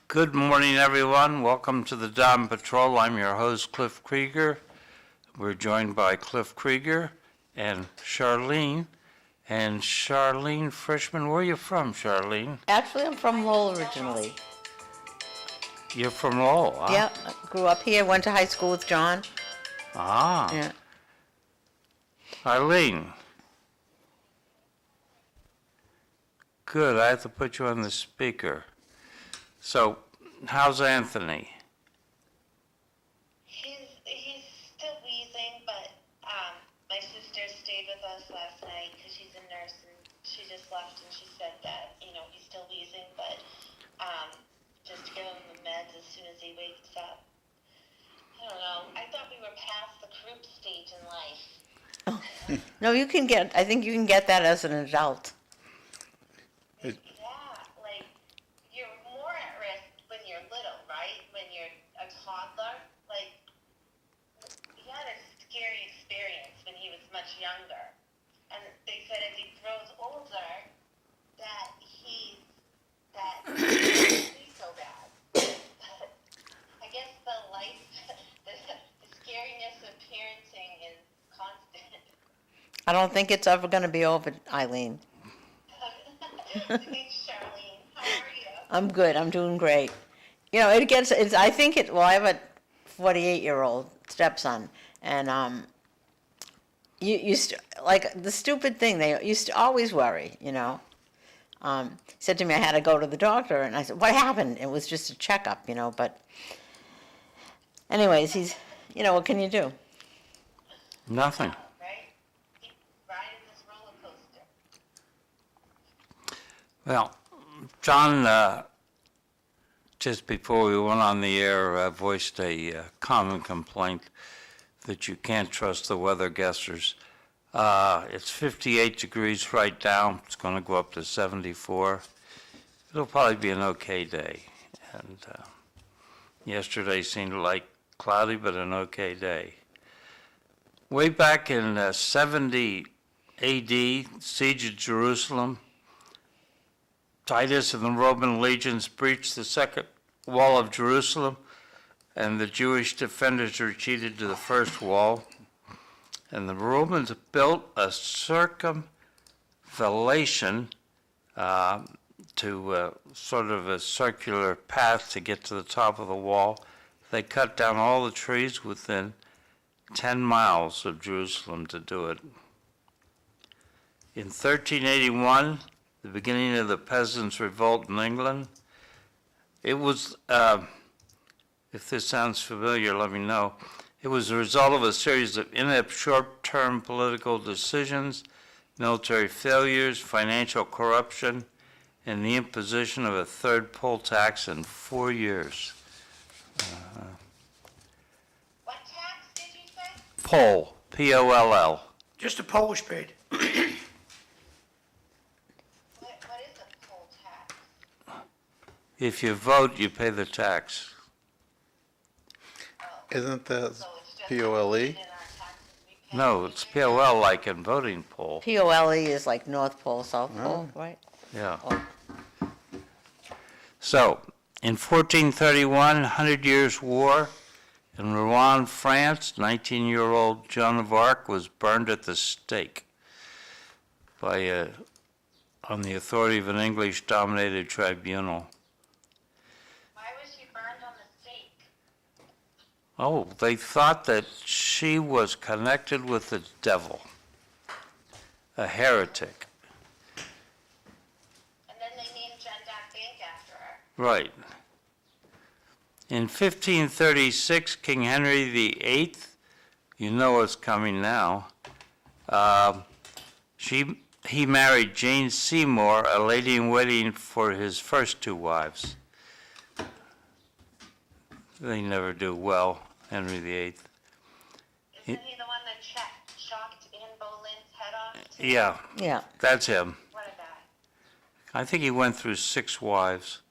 Good morning, everyone. Welcome to the Dawn Patrol. I'm your host, Cliff Krieger. We're joined by Cliff Krieger and Charlene. And Charlene Frishman, where are you from, Charlene? Actually, I'm from Lowell originally. You're from Lowell, huh? Yeah, I grew up here, went to high school with John. Ah. Yeah. Eileen. Good, I have to put you on the speaker. So, how's Anthony? He's still wheezing, but my sister stayed with us last night because she's a nurse, and she just left, and she said that, he's still wheezing, but just give him the meds as soon as he wakes up. I don't know. I thought we were past the croup stage in life. Oh. No, I think you can get that as an adult. You're more at risk when you're little, right? When you're a toddler. He had a scary experience when he was much younger. And they said as he grows older, that he's so bad. I guess the scariness of parenting is constant. I don't think it's ever going to be over, Eileen. Thanks, Charlene. How are you? I'm good. I'm doing great. I have a 48-year-old stepson, and the stupid thing, they used to always worry, He said to me I had to go to the doctor, and I said, what happened? It was just a checkup, but anyways, he's, what can you do? Nothing. Right? Keep riding this roller coaster. Well, John, just before we went on the air, voiced a common complaint that you can't trust the weather guessers. It's 58 degrees right now. It's going to go up to 74. It'll probably be an okay day. And yesterday seemed like cloudy, but an okay day. Way back in 70 A.D., siege of Jerusalem, Titus and the Roman legions breached the second wall of Jerusalem, and the Jewish defenders retreated to the first wall. And the Romans built a circumvallation to sort of a circular path to get to the top of the wall. They cut down all the trees within 10 miles of Jerusalem to do it. In 1381, the beginning of the Peasants' Revolt in England, it was, if this sounds familiar, let me know. It was the result of a series of inept short-term political decisions, military failures, financial corruption, and the imposition of a third poll tax in 4 years. What tax did you say? Poll, P-O-L-L. Just a Polish paid. What is a poll tax? If you vote, you pay the tax. Isn't that So it's just P-O-L-E? in our taxes we pay. No, it's P-O-L like in voting poll. POLE is like North Pole, South Pole, right? Yeah. Oh. So, in 1431, 100 Years' War, in Rouen, France, 19-year-old Joan of Arc was burned at the stake by on the authority of an English-dominated tribunal. Why was she burned on the stake? Oh, they thought that she was connected with the devil, a heretic. And then they named Jeanne d'Arc after her. Right. In 1536, King Henry VIII, you know what's coming now, he married Jane Seymour, a lady in waiting for his first two wives. They never do well, Henry VIII. Isn't he the one that shocked Anne Boleyn's head off? Yeah, Yeah. that's him. What a guy. I think he went through 6 wives.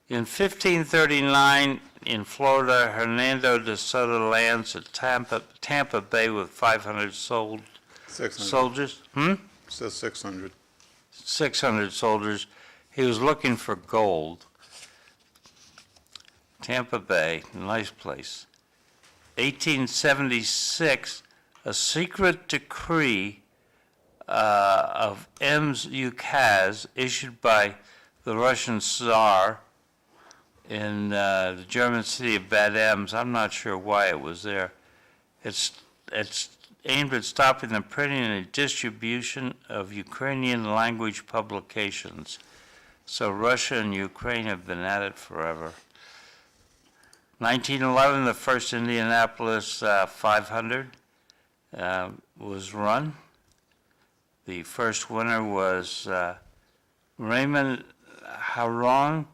In 1539, in Florida, Hernando de Soto lands at Tampa Bay with 500 600. soldiers. It says 600. 600 soldiers. He was looking for gold. Tampa Bay, nice place. 1876, a secret decree of M's ukaz issued by the Russian Tsar in the German city of Bad Ems. I'm not sure why it was there. It's aimed at stopping the printing and distribution of Ukrainian language publications. So Russia and Ukraine have been at it forever. 1911, the first Indianapolis 500 was run. The first winner was Raymond Haron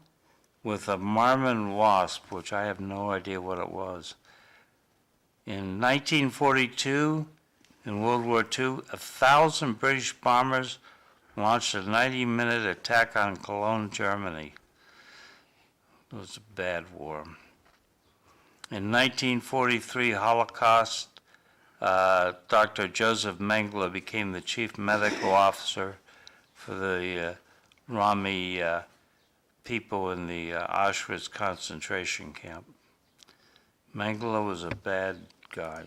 with a Marmon Wasp, which I have no idea what it was. In 1942, in World War II, 1,000 British bombers launched a 90-minute attack on Cologne, Germany. It was a bad war. In 1943, Holocaust, Dr. Joseph Mengele became the chief medical officer for the Rami people in the Auschwitz concentration camp. Mengele was a bad guy.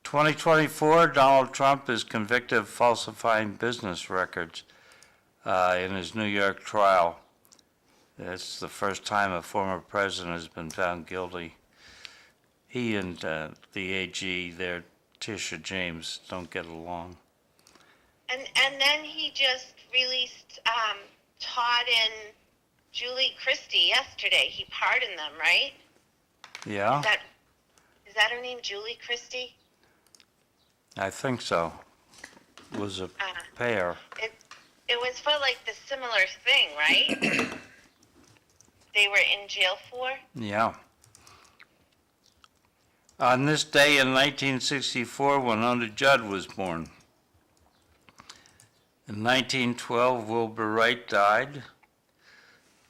2024, Donald Trump is convicted of falsifying business records in his New York trial. It's the first time a former president has been found guilty. He and the AG there, Tisha James, don't get along. And then he just released Todd and Julie Christie yesterday. He pardoned them, right? Yeah, Is that her name, Julie Christie? I think so. It was a pair. It was for like the similar thing, right? They were in jail for? Yeah. On this day in 1964, Winona Judd was born. In 1912, Wilbur Wright died.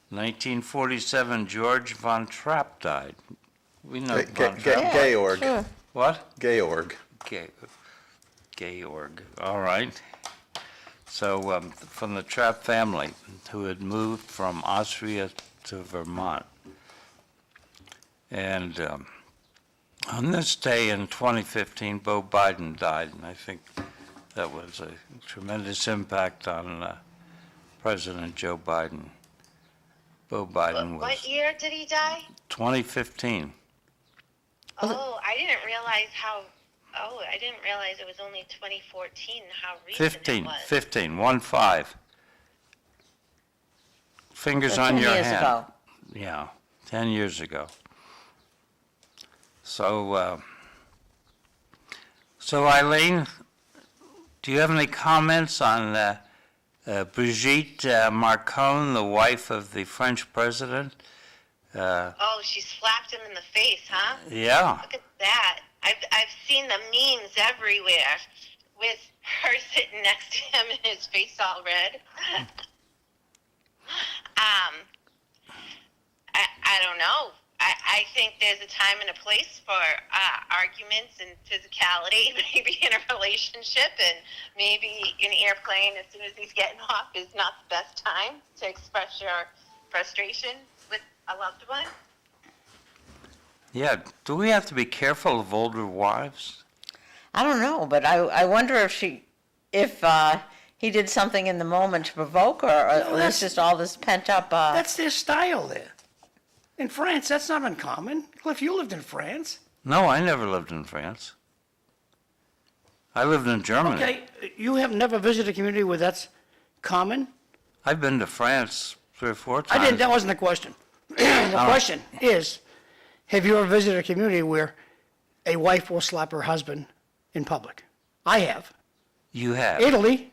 1947, George von Trapp died. We know von Trapp. Georg. Sure. What? Georg. Georg. All right. So from the Trapp family, who had moved from Austria to Vermont. And on this day in 2015, Beau Biden died, and I think that was a tremendous impact on President Joe Biden. Beau Biden was What year did he die? 2015. Oh, I didn't realize it was only 2014, how recent it was. 15, 1-5. Fingers on 10 your years hand. ago. Yeah, 10 years ago. So, Eileen, do you have any comments on Brigitte Macron, the wife of the French president? Oh, she slapped him in the face, huh? Yeah. Look at that. I've seen the memes everywhere with her sitting next to him and his face all red. I don't know. I think there's a time and a place for arguments and physicality, maybe in a relationship, and maybe an airplane as soon as he's getting off is not the best time to express your frustration with a loved one. Yeah, do we have to be careful of older wives? I don't know, but I wonder if he did something in the moment to provoke her, or it's just all this pent up. That's their style there. In France, that's not uncommon. Cliff, you lived in France. No, I never lived in France. I lived in Germany. Okay, you have never visited a community where that's common? I've been to France 3 or 4 times. That wasn't the question. The question is, have you ever visited a community where a wife will slap her husband in public? I have. You have? Italy.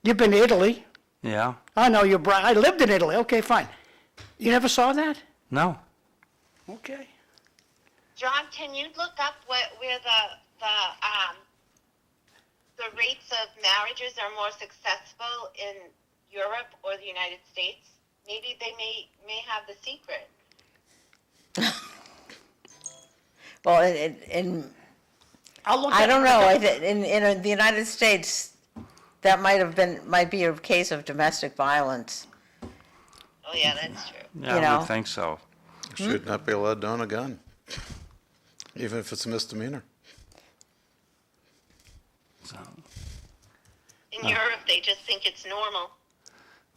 You've been to Italy. Yeah? I know you're I lived in Italy. Okay, fine. You never saw that? No. Okay. John, can you look up where the rates of marriages are more successful in Europe or the United States? Maybe they may have the secret. Well, in I'll look I at it don't when know, it comes- in the United States, that might be a case of domestic violence. Oh, yeah, that's true. Yeah, You I know? would think so. Should not be allowed to own a gun, even if it's a misdemeanor. In Europe, they just think it's normal.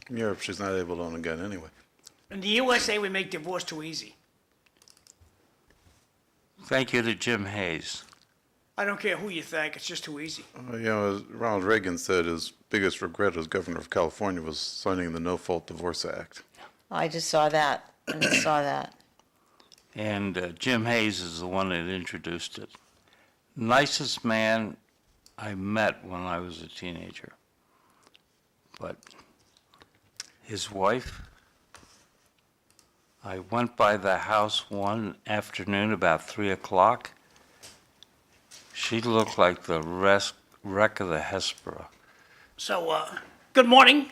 In Europe, she's not able to own a gun anyway. In the USA, we make divorce too easy. Thank you to Jim Hayes. I don't care who you thank, it's just too easy. You know, as Ronald Reagan said, his biggest regret as governor of California was signing the No-Fault Divorce Act. I just saw that, I just saw that. And Jim Hayes is the one that introduced it. Nicest man I met when I was a teenager. But his wife, I went by the house one afternoon about 3 o'clock. She looked like the wreck of the Hespera. So, good morning.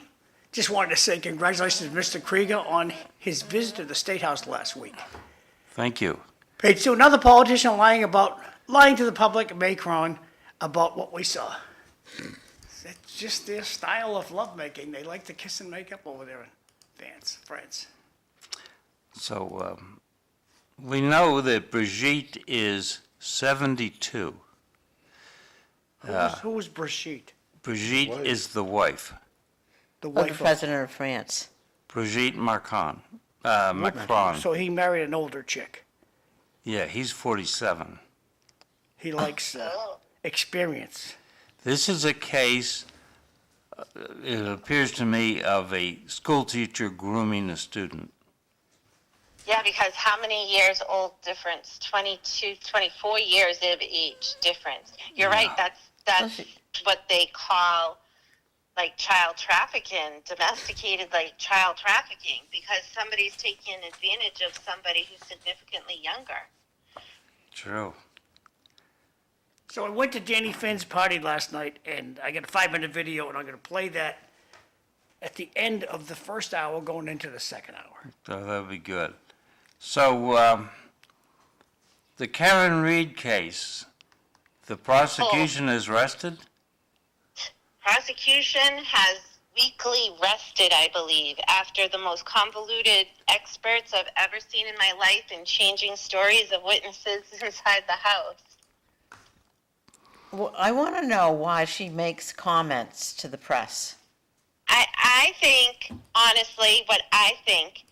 Just wanted to say congratulations to Mr. Krieger on his visit to the State House last week. Thank you. Page two, another politician lying to the public, Macron, about what we saw. It's just their style of lovemaking. They like to kiss and make up over there in France. So we know that Brigitte is 72. Who was Brigitte? Brigitte Wife. is the wife. The Of the wife of... president of France. Brigitte Macron. Macron. So he married an older chick. Yeah, he's 47. He likes experience. This is a case, it appears to me, of a school teacher grooming a student. Yeah, because how many years old difference? 22, 24 years of age difference. You're right, that's what they call like child trafficking, domesticated like child trafficking, because somebody's taking advantage of somebody who's significantly younger. True. So I went to Danny Finn's party last night, and I got a 5-minute video, and I'm going to play that at the end of the first hour, going into the second hour. So that would be good. So the Karen Reed case, the prosecution is rested? Prosecution has weekly rested, I believe, after the most convoluted experts I've ever seen in my life in changing stories of witnesses inside the house. Well, I want to know why she makes comments to the press. I think, honestly, what I think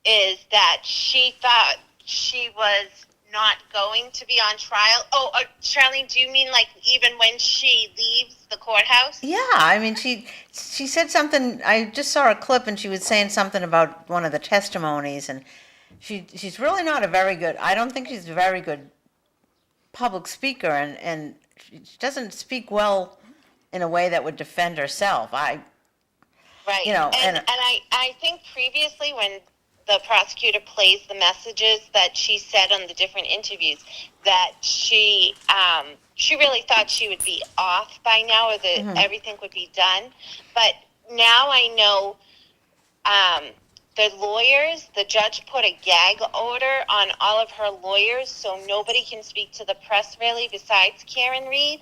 is that she thought she was not going to be on trial. Oh, Charlene, do you mean like even when she leaves the courthouse? Yeah, I mean, she said something, I just saw a clip and she was saying something about one of the testimonies, and she's really not a very good, I don't think she's a very good public speaker, and she doesn't speak well in a way that would defend herself. Right. You know, and and- I think previously when the prosecutor plays the messages that she said on the different interviews, that she really thought she would be off by now, or that everything would be done. But now I know the lawyers, the judge put a gag order on all of her lawyers, so nobody can speak to the press really besides Karen Reed.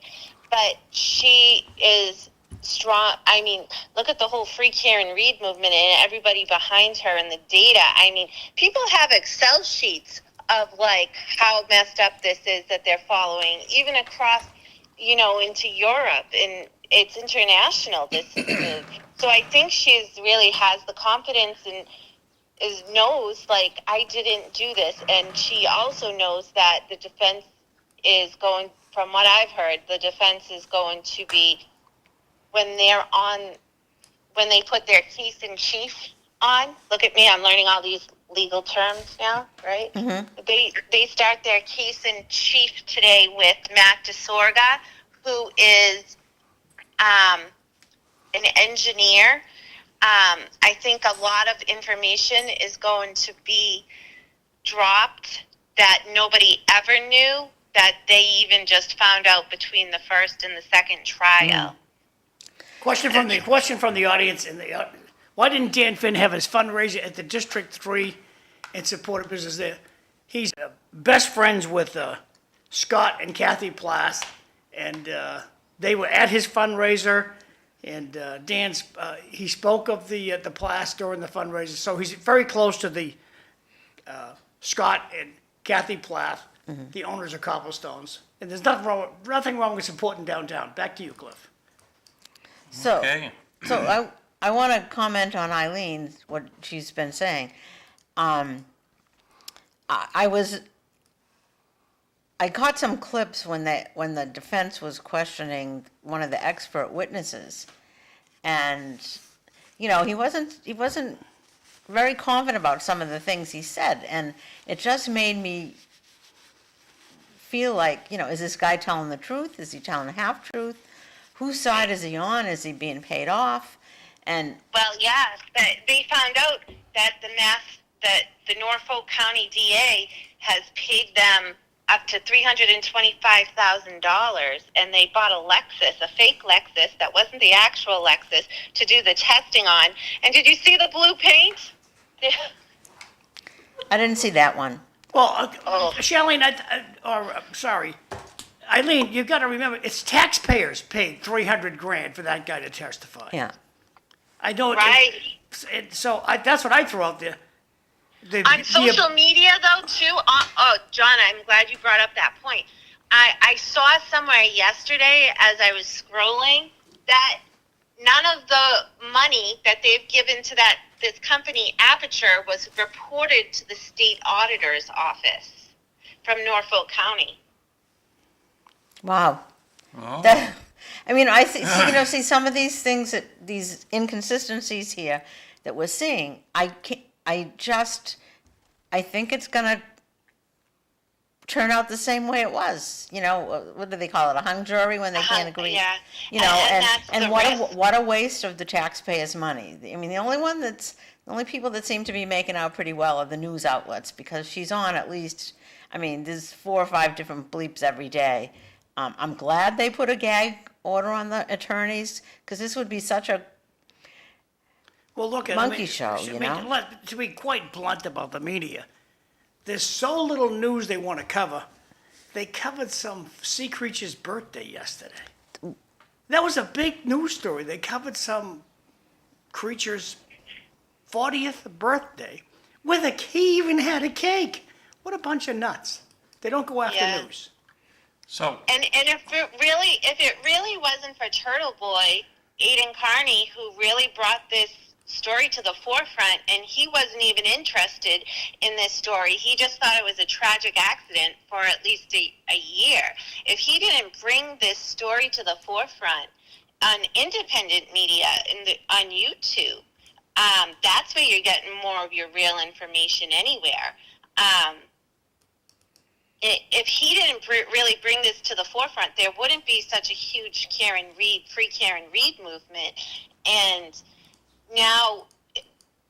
But she is strong. I mean, look at the whole Free Karen Reed movement and everybody behind her and the data. I mean, people have Excel sheets of like how messed up this is that they're following, even across, you know, into Europe, and it's international. This is so I think she's really has the confidence and knows like I didn't do this, and she also knows that the defense is going. From what I've heard, the defense is going to be when they put their case in chief on. Look at me, I'm learning all these legal terms now, right? Mm-hmm. They start their case in chief today with Matt DeSorga, who is an engineer. I think a lot of information is going to be dropped that nobody ever knew, that they even just found out between the first and the second trial. Question from the audience. Why didn't Dan Finn have his fundraiser at the District 3 and support a business there. He's best friends with Scott and Kathy Plath, and they were at his fundraiser. And he spoke of the Plath during the fundraiser, so he's very close to the Scott and Kathy Plath, the owners of Cobblestones. And there's nothing wrong with supporting downtown. Back to you, Cliff. So, Okay. so I want to comment on Eileen, what she's been saying. I caught some clips when the defense was questioning one of the expert witnesses, and he wasn't very confident about some of the things he said, and it just made me feel like, is this guy telling the truth? Is he telling a half truth? Whose side is he on? Is he being paid off? And Well, yeah, but they found out that the Norfolk County DA has paid them up to $325,000, and they bought a fake Lexus that wasn't the actual Lexus, to do the testing on. And did you see the blue paint? I didn't see that one. Well, Charlene, sorry, Eileen, you've got to remember, it's taxpayers paid $300,000 for that guy to testify. Yeah. I know. Right. That's what I throw out there. On social media, though, too. John, I'm glad you brought up that point. I saw somewhere yesterday as I was scrolling that none of the money that they've given to this company, Aperture, was reported to the state auditor's office from Norfolk County. Wow. Oh. I see some of these things, these inconsistencies here that we're seeing. I think it's gonna turn out the same way it was. What do they call it? A hung jury when they can't agree. Yeah. And what a waste of the taxpayers' money. The only people that seem to be making out pretty well are the news outlets, because she's on at least. There's 4 or 5 different bleeps every day. I'm glad they put a gag order on the attorneys, because this would be such a monkey show, To be quite blunt about the media, there's so little news they want to cover. They covered some sea creature's birthday yesterday. That was a big news story. They covered some creature's 40th birthday he even had a cake. What a bunch of nuts. They don't go after news. So, And if it really wasn't for Turtle Boy, Aiden Carney, who really brought this story to the forefront, and he wasn't even interested in this story. He just thought it was a tragic accident for at least a year. If he didn't bring this story to the forefront on independent media on YouTube, that's where you're getting more of your real information anywhere. If he didn't really bring this to the forefront, there wouldn't be such a huge free Karen Reed movement. And now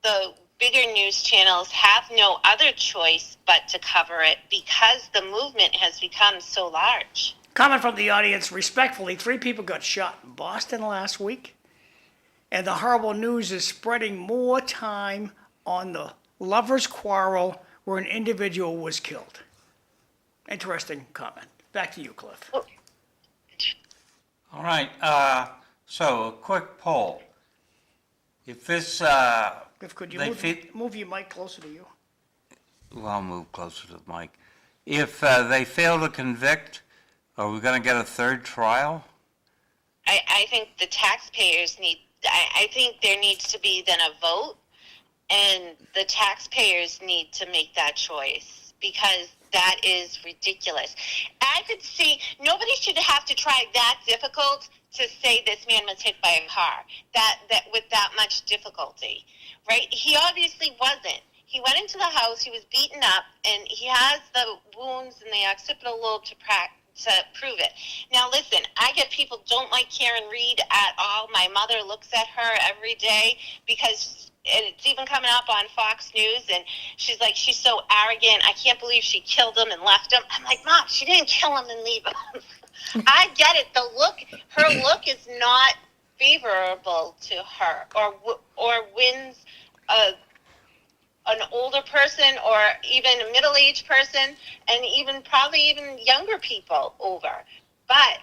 the bigger news channels have no other choice but to cover it, because the movement has become so large. Comment from the audience, respectfully, 3 people got shot in Boston last week, and the horrible news is spreading more time on the lovers' quarrel where an individual was killed. Interesting comment. Back to you, Cliff. all right. So a quick poll. If this, Cliff, could you They move your mic closer to you? well, I'll move closer to the mic. If they fail to convict, are we going to get a third trial? I think the taxpayers I think there needs to be then a vote, and the taxpayers need to make that choice, because that is ridiculous. I could see nobody should have to try that difficult to say this man was hit by a car, that with that much difficulty, right? He obviously wasn't. He went into the house, he was beaten up, and he has the wounds in the occipital lobe to prove it. Now listen, I get people don't like Karen Reed at all. My mother looks at her every day because it's even coming up on Fox News, and she's like, she's so arrogant. I can't believe she killed him and left him. I'm like, Mom, she didn't kill him and leave him. I get it. Her look is not favorable to her, or wins a an older person or even a middle-aged person, and even probably even younger people over. But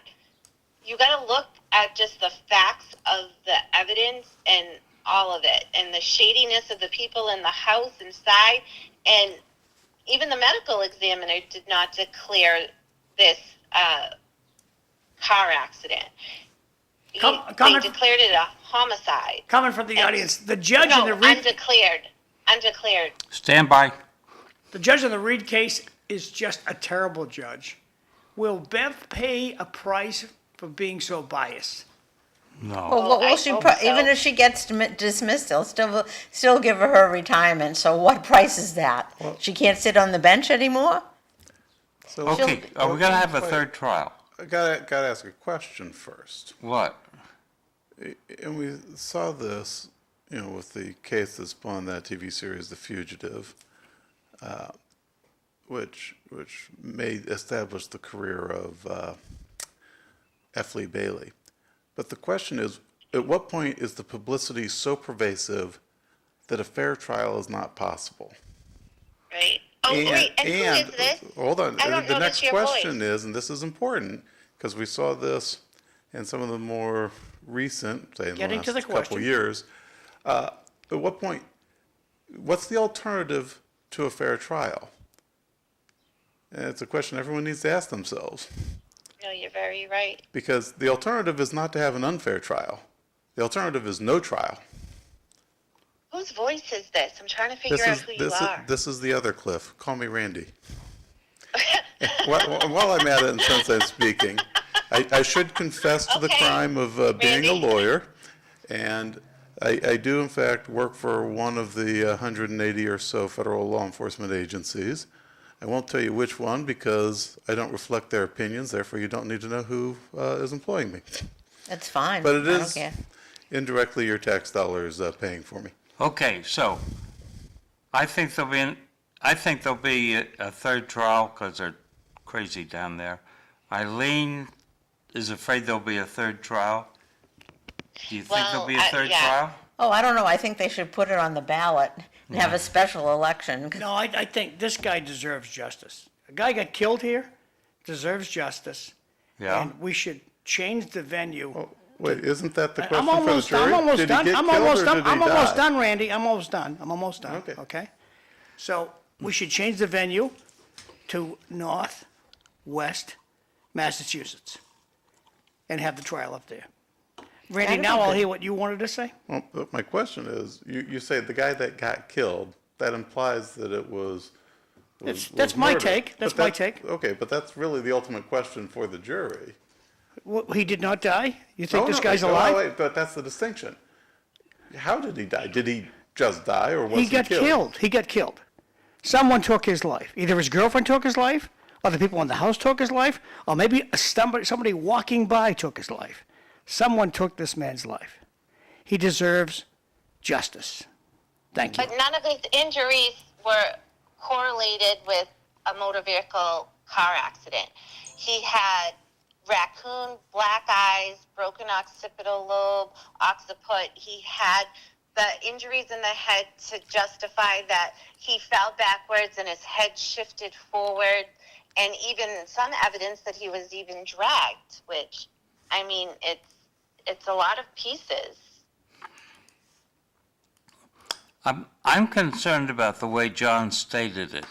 you got to look at just the facts of the evidence and all of it, and the shadiness of the people in the house inside. And even the medical examiner did not declare this car accident. They declared it a homicide. Coming from the audience, the judge No, in the Reed, undeclared. Stand by. the judge in the Reed case is just a terrible judge. Will Bev pay a price for being so biased? No. Well, what I will she, hope so. even if she gets dismissed, they'll still give her retirement, so what price is that? She can't sit on the bench anymore? So Okay, are we gonna have a third trial? I gotta ask a question first. What? And we saw this, with the case that spawned that TV series, The Fugitive, which may establish the career of F. Lee Bailey. But the question is, at what point is the publicity so pervasive that a fair trial is not possible? Right. Oh, wait, and who is this? Hold on. I don't The notice next your question voice. is, and this is important, because we saw this in some of the more recent, say in the Getting to last the couple question. years. At what point, what's the alternative to a fair trial? And it's a question everyone needs to ask themselves, No, you're very right. because the alternative is not to have an unfair trial. The alternative is no trial. Whose voice is this? I'm trying to figure out who you are. This is the other Cliff. Call me Randy. While I'm at it, and since I'm speaking, I should confess to the Okay. crime of being a Randy. lawyer, and I do in fact work for one of the 180 or so federal law enforcement agencies. I won't tell you which one because I don't reflect their opinions, therefore you don't need to know who is employing me. That's fine. But it I don't is care. indirectly your tax dollars paying for me. Okay, so I think there'll be a third trial because they're crazy down there. Eileen is afraid there'll be a third trial. Do you think there'll be a Well, third yeah. trial? Oh, I don't know, I think they should put it on the ballot and have a special election. No, I think this guy deserves justice. A guy got killed here, deserves justice. Yeah. And we should change the venue. Wait, isn't that the question I'm for the almost, jury? I'm almost Did he done. get I'm killed almost or done. did he I'm almost die? done, Randy. I'm almost done. I'm almost done. Okay. Okay. So we should change the venue to Northwest Massachusetts and have the trial up there. Randy, That'd now be I'll good. hear what you wanted to say. Well, but my question is, you say the guy that got killed, that implies that it was That's my murder. take. That's But my take. Okay, but that's really the ultimate question for the jury. He did not die? You think Oh, this no, guy's wait, alive? wait, but that's the distinction. How did he die? Did he just die or was He he got killed. He got killed. Someone took his life. Either his girlfriend took his life, or the people in the house took his life, or maybe somebody walking by took his life. Someone took this man's life. He deserves justice. Thank you. But none of his injuries were correlated with a motor vehicle car accident. He had raccoon black eyes, broken occipital lobe, occiput. He had the injuries in the head to justify that he fell backwards and his head shifted forward, and even some evidence that he was even dragged, which, I mean, it's a lot of pieces. I'm concerned about the way John stated it.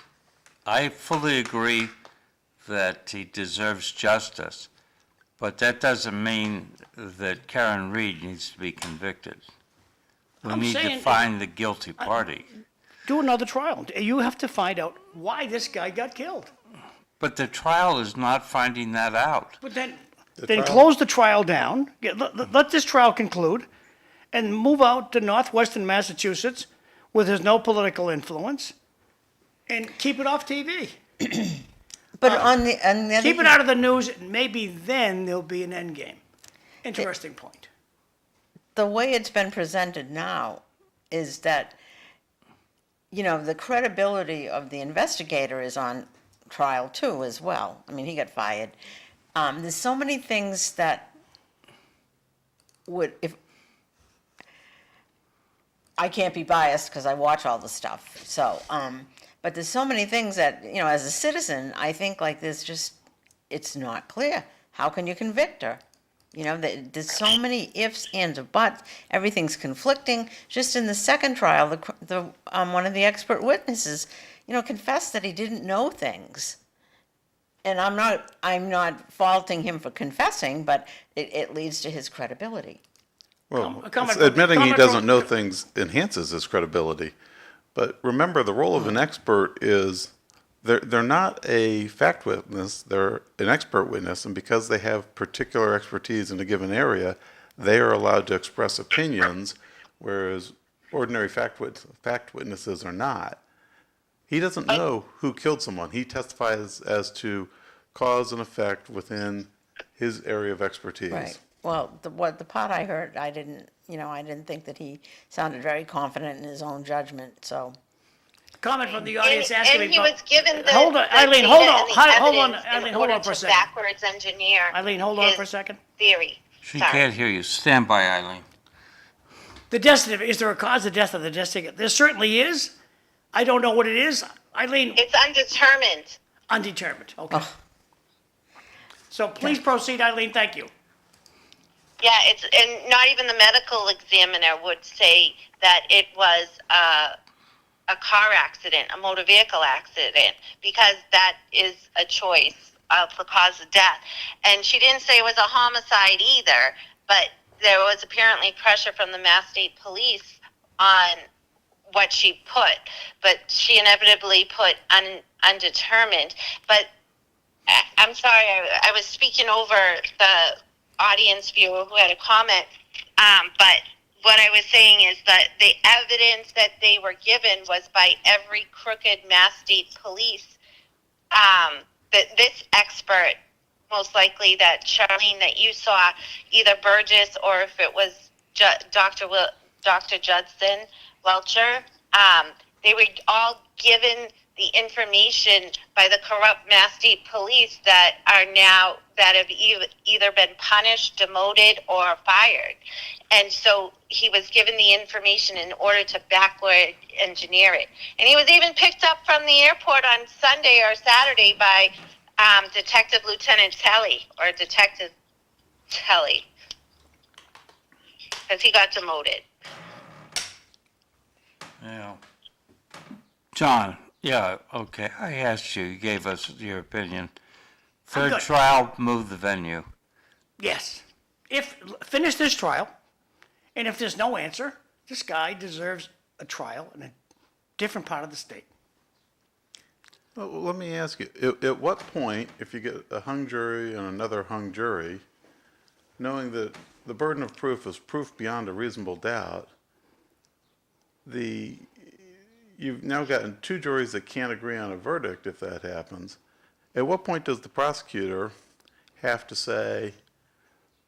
I fully agree that he deserves justice, but that doesn't mean that Karen Reed needs to be convicted. We I'm need to saying- find the guilty party. Do another trial. You have to find out why this guy got killed. But the trial is not finding that out. But then trial- close the trial down, let this trial conclude, and move out to northwestern Massachusetts where there's no political influence, and keep it off TV. But on the other Keep it out of the news, and maybe then there'll be an end game. Interesting point. the way it's been presented now is that, the credibility of the investigator is on trial too as well. I mean, he got fired. There's so many things that would, I can't be biased because I watch all the stuff. So, but there's so many things that, as a citizen, I think like it's not clear. How can you convict her? There's so many ifs, ands, or buts. Everything's conflicting. Just in the second trial, one of the expert witnesses, confessed that he didn't know things. And I'm not faulting him for confessing, but it leads to his credibility. Well, A comment admitting he comment doesn't from- know things enhances his credibility. But remember, the role of an expert is they're not a fact witness, they're an expert witness, and because they have particular expertise in a given area, they are allowed to express opinions, whereas ordinary fact witnesses are not. He doesn't know who killed someone. He testifies as to cause and effect within his area of expertise. Right. Well, the part I heard, I didn't think that he sounded very confident in his own judgment, so. Comment from the audience asking me And he about. was given the Hold on, the Eileen, data hold on, and the hold on, evidence Eileen, in hold order on for a to second. backwards engineer Eileen, hold on his for a second. theory. She Sorry. can't hear you. Stand by, Eileen. The death, is there a cause of death of the death ticket? There certainly is. I don't know what it is. Eileen, It's undetermined. undetermined, okay. So please proceed, Eileen, thank you. Yeah, and not even the medical examiner would say that it was a car accident, a motor vehicle accident, because that is a choice of the cause of death. And she didn't say it was a homicide either, but there was apparently pressure from the Mass State Police on what she put, but she inevitably put undetermined. But I'm sorry, I was speaking over the audience viewer who had a comment, but what I was saying is that the evidence that they were given was by every crooked Mass State Police. That this expert, most likely that Charlene that you saw, either Burgess or if it was Dr. Judson Welcher, they were all given the information by the corrupt Mass State Police that have either been punished, demoted, or fired. And so he was given the information in order to backward engineer it. And he was even picked up from the airport on Sunday or Saturday by Detective Lieutenant Telly, or Detective Telly, because he got demoted. Yeah. John, yeah, okay. I asked you. You gave us your opinion. Third good. trial, move the venue. Yes. Finish this trial, and if there's no answer, this guy deserves a trial in a different part of the state. Well, let me ask you, at what point, if you get a hung jury and another hung jury, knowing that the burden of proof is proof beyond a reasonable doubt, you've now gotten two juries that can't agree on a verdict if that happens, at what point does the prosecutor have to say,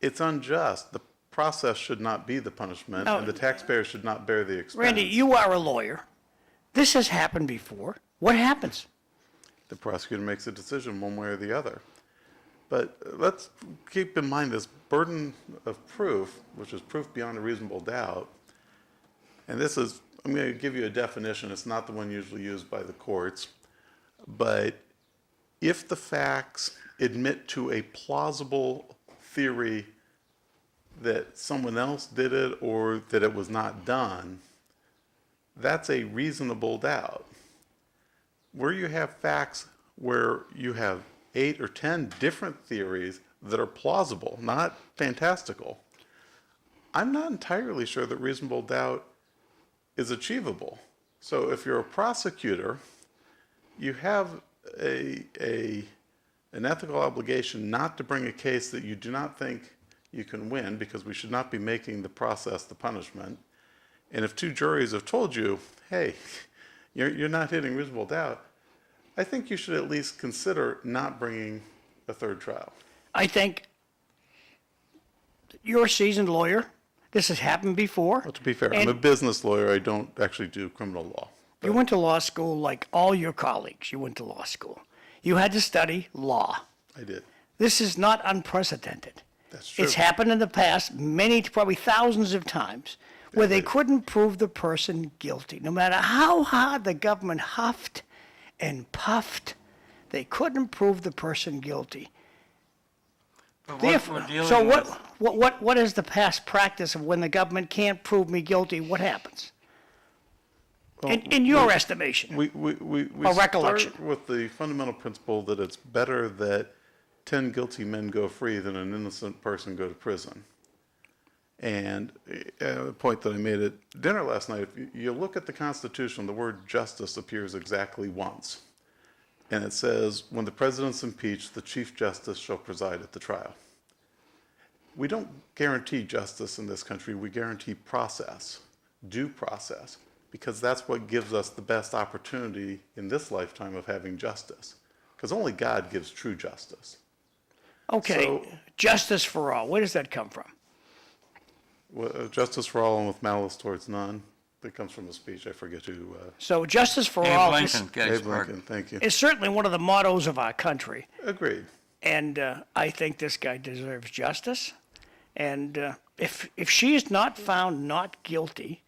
it's unjust, the process should not be the punishment, No. and the taxpayer should not bear the expense? Randy, you are a lawyer. This has happened before. What happens? The prosecutor makes a decision one way or the other. But let's keep in mind this burden of proof, which is proof beyond a reasonable doubt. And this is, I'm going to give you a definition. It's not the one usually used by the courts. But if the facts admit to a plausible theory that someone else did it or that it was not done, that's a reasonable doubt. Where you have facts where you have 8 or 10 different theories that are plausible, not fantastical, I'm not entirely sure that reasonable doubt is achievable. So if you're a prosecutor, you have an ethical obligation not to bring a case that you do not think you can win, because we should not be making the process the punishment. And if two juries have told you, hey, you're not hitting reasonable doubt, I think you should at least consider not bringing a third trial. I think you're a seasoned lawyer. This has happened before. Well, to be fair, And I'm a business lawyer. I don't actually do criminal law. you went to law school like all your colleagues. You went to law school. You had to study law. I did. This is not unprecedented. That's true. It's happened in the past, probably thousands of times, where they couldn't prove the person guilty. No matter how hard the government huffed and puffed, they couldn't prove the person guilty. But what Therefore, we're dealing so with, what is the past practice of when the government can't prove me guilty, what happens? In your estimation? We Or recollection. start with the fundamental principle that it's better that 10 guilty men go free than an innocent person go to prison. And a point that I made at dinner last night, if you look at the Constitution, the word justice appears exactly once. And it says, when the president's impeached, the Chief Justice shall preside at the trial. We don't guarantee justice in this country, we guarantee process, due process, because that's what gives us the best opportunity in this lifetime of having justice. Because only God gives true justice. Okay, So- justice for all, where does that come from? Justice for all and with malice towards none. That comes from a speech, I forget who, So justice for Abe all Lincoln, Abe Gettysburg. Lincoln, thank you. is certainly one of the mottos of our country. Agreed. And I think this guy deserves justice. And if she is not found not guilty,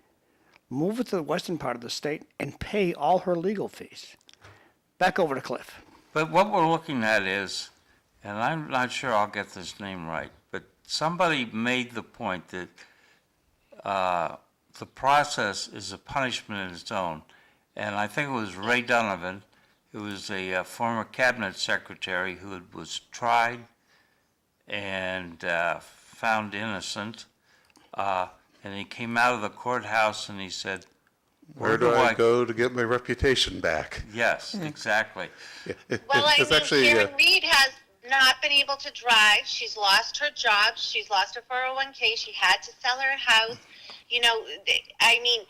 move her to the western part of the state and pay all her legal fees. Back over to Cliff. But what we're looking at is, and I'm not sure I'll get this name right, but somebody made the point that the process is a punishment in its own. And I think it was Ray Donovan, who was a former cabinet secretary who was tried and found innocent. And he came out of the courthouse and he said, Where do I go to get my reputation back? Yes, exactly. Well, I It's mean, actually, Karen Reed has not been able to drive. She's lost her job. She's lost her 401k. She had to sell her house. You know, I mean,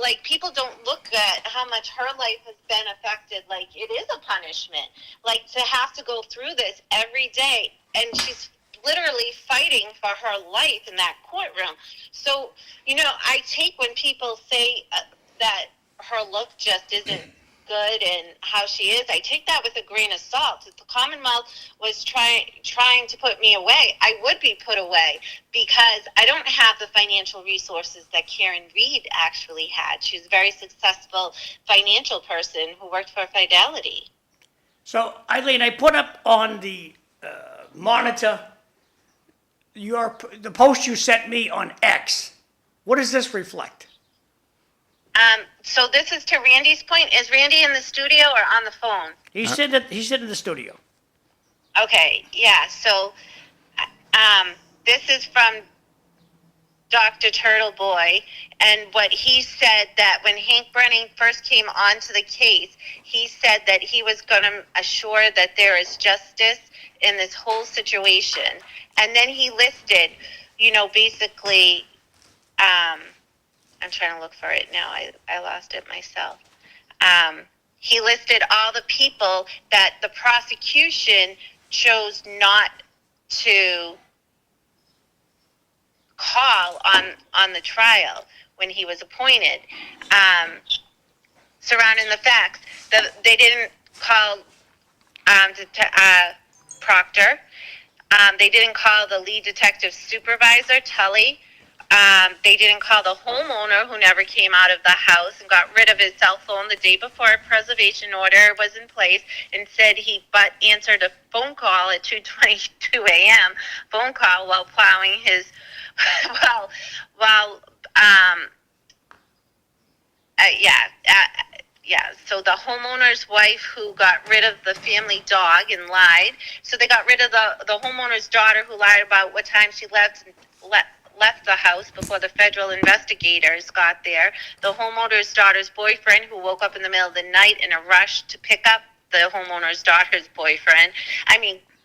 like, people don't look at how much her life has been affected. Like, it is a punishment. Like, to have to go through this every day, and she's literally fighting for her life in that courtroom. So, you know, I take when people say that her look just isn't good and how she is, I take that with a grain of salt. If the Commonwealth was trying to put me away, I would be put away because I don't have the financial resources that Karen Reed actually had. She was a very successful financial person who worked for Fidelity. So, Eileen, I put up on the monitor the post you sent me on X. What does this reflect? So this is to Randy's point. Is Randy in the studio or on the phone? He's sitting in the studio. Okay, yeah. So this is from Dr. Turtleboy, and what he said that when Hank Brenning first came onto the case, he said that he was going to assure that there is justice in this whole situation. And then he listed, you know, basically, I'm trying to look for it now. I lost it myself. He listed all the people that the prosecution chose not to call on the trial when he was appointed, surrounding the facts that they didn't call Proctor. They didn't call the lead detective supervisor, Tully. They didn't call the homeowner who never came out of the house and got rid of his cell phone the day before a preservation order was in place and said he answered a phone call at 2:22 a.m. phone call while plowing his So the homeowner's wife who got rid of the family dog and lied. So they got rid of the homeowner's daughter who lied about what time she left the house before the federal investigators got there. The homeowner's daughter's boyfriend who woke up in the middle of the night in a rush to pick up the homeowner's daughter's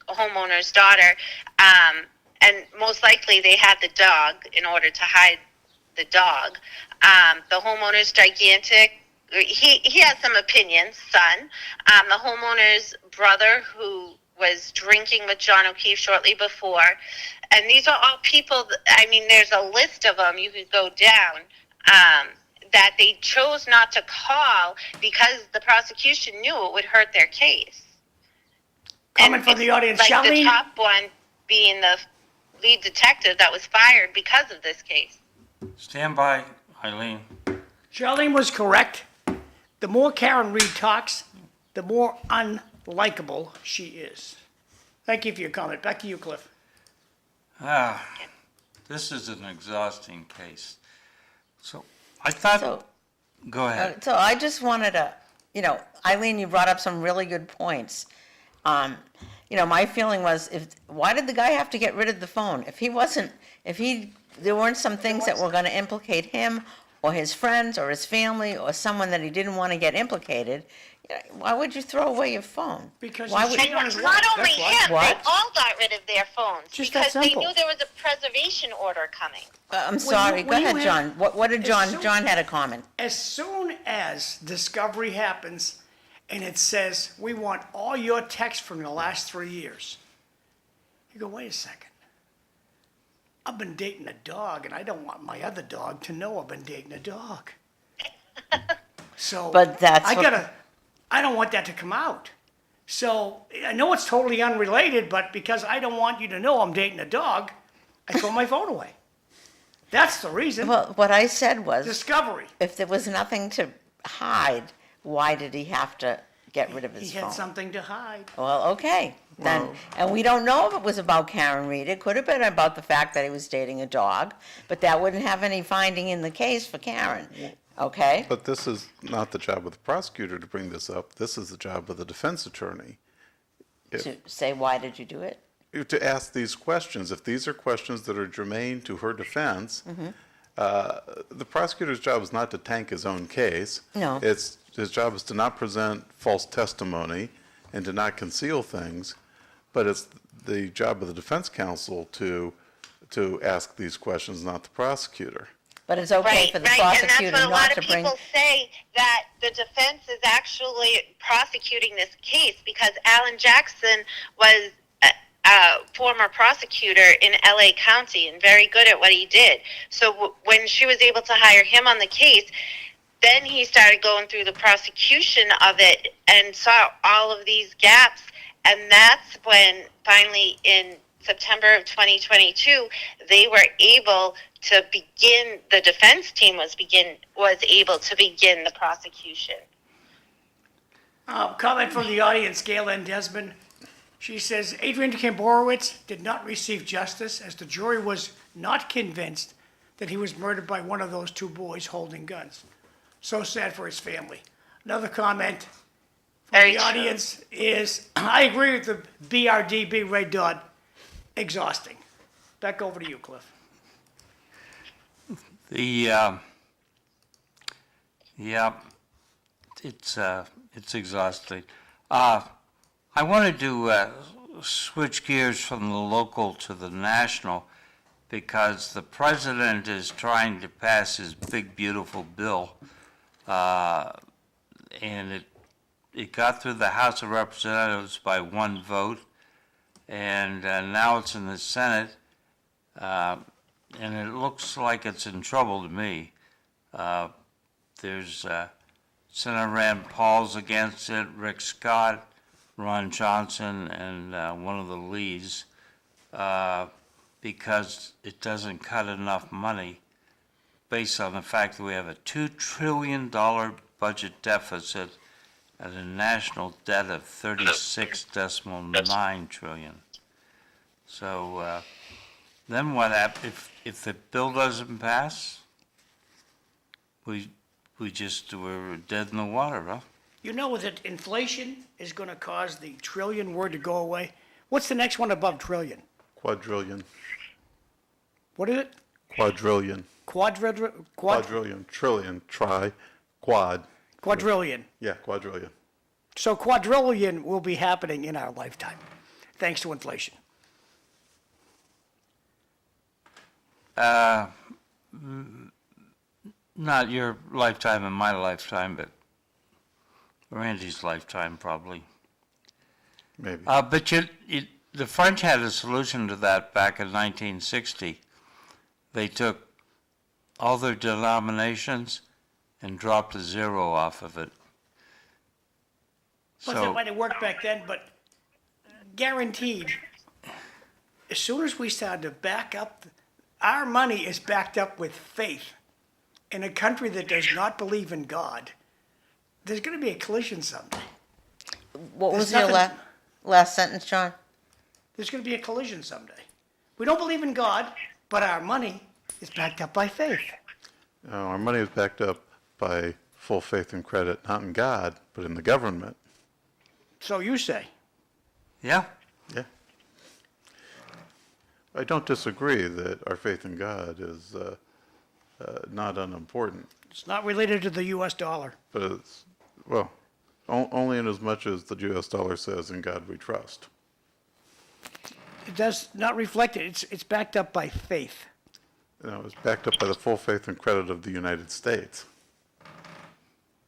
homeowner's daughter. And most likely they had the dog in order to hide the dog. The homeowner's gigantic, he has some opinions, son. The homeowner's brother who was drinking with John O'Keefe shortly before. And these are all people, there's a list of them you could go down, that they chose not to call because the prosecution knew it would hurt their case. Comment from the audience. Like Charlene? the top one being the lead detective that was fired because of this case. Stand by, Eileen. Charlene was correct. The more Karen Reed talks, the more unlikable she is. Thank you for your comment. Back to you, Cliff. This is an exhausting case. So I thought, So, go ahead. so I just wanted to, Eileen, you brought up some really good points. My feeling was, why did the guy have to get rid of the phone? There weren't some things that were gonna implicate him or his friends or his family or someone that he didn't want to get implicated, why would you throw away your phone? Because Why he's would- cheating on And his not wife, only that's why. him, What? they all got rid of their phones Just that because they simple. knew there was a preservation order coming. I'm sorry, go when you ahead, have- John. What did as John, soon- John had a comment. As soon as discovery happens and it says, we want all your texts from the last 3 years, you go, wait a second. I've been dating a dog and I don't want my other dog to know I've been dating a dog. So. But that's what- I don't want that to come out. So I know it's totally unrelated, but because I don't want you to know I'm dating a dog, I throw my phone away. That's the reason. Well, what I said was, Discovery. if there was nothing to hide, why did he have to get rid of his He had phone? something to hide. Well, okay, then, and we don't know if it was about Karen Reed. It could have been about the fact that he was dating a dog, but that wouldn't have any finding in the case for Karen, okay? But this is not the job of the prosecutor to bring this up. This is the job of the defense attorney. To say, why did you do it? To ask these questions. If these are questions that are germane to her defense, the prosecutor's job is not to tank his own case. No. His job is to not present false testimony and to not conceal things, but it's the job of the defense counsel to ask these questions, not the prosecutor. But it's okay Right, for the right, and prosecutor that's what a not lot to of bring. people say, that the defense is actually prosecuting this case because Alan Jackson was a former prosecutor in LA County and very good at what he did. So when she was able to hire him on the case, then he started going through the prosecution of it and saw all of these gaps, and that's when finally in September of 2022 they were able to begin, the defense team was able to begin the prosecution. Comment from the audience, Galen Desmond. She says, Adrian Kamborowicz did not receive justice as the jury was not convinced that he was murdered by one of those two boys holding guns. So sad for his family. Another comment from Very the true. audience is, I agree with the BRDB Red Dot, exhausting. Back over to you, Cliff. It's exhausting. I wanted to switch gears from the local to the national because the president is trying to pass his big, beautiful bill, and it got through the House of Representatives by one vote, and now it's in the Senate, and it looks like it's in trouble to me. There's Senator Rand Paul's against it, Rick Scott, Ron Johnson, and one of the Lees, because it doesn't cut enough money based on the fact that we have a $2 trillion budget deficit and a national debt of $36.9 trillion. So then what happens if the bill doesn't pass? We're dead in the water, huh? You know that inflation is going to cause the trillion word to go away? What's the next one above trillion? Quadrillion. What is it? Quadrillion. Quadrillion. Trillion. Quad. Quadrillion. Yeah, quadrillion. So quadrillion will be happening in our lifetime, thanks to inflation. Not your lifetime and my lifetime, but Randy's lifetime probably. Maybe. But the French had a solution to that back in 1960. They took all their denominations and dropped a zero off of it. Plus, that might have worked back then, but guaranteed, as soon as we started to back up our money is backed up with faith. In a country that does not believe in God, there's going to be a collision someday. What was There's your nothing- last sentence, John? There's going to be a collision someday. We don't believe in God, but our money is backed up by faith. Our money is backed up by full faith and credit, not in God, but in the government. So you say. Yeah, Yeah. I don't disagree that our faith in God is not unimportant, It's not related to the US dollar. but it's, well, only in as much as the US dollar says, "In God we trust." It does not reflect it. It's backed up by faith. It's backed up by the full faith and credit of the United States.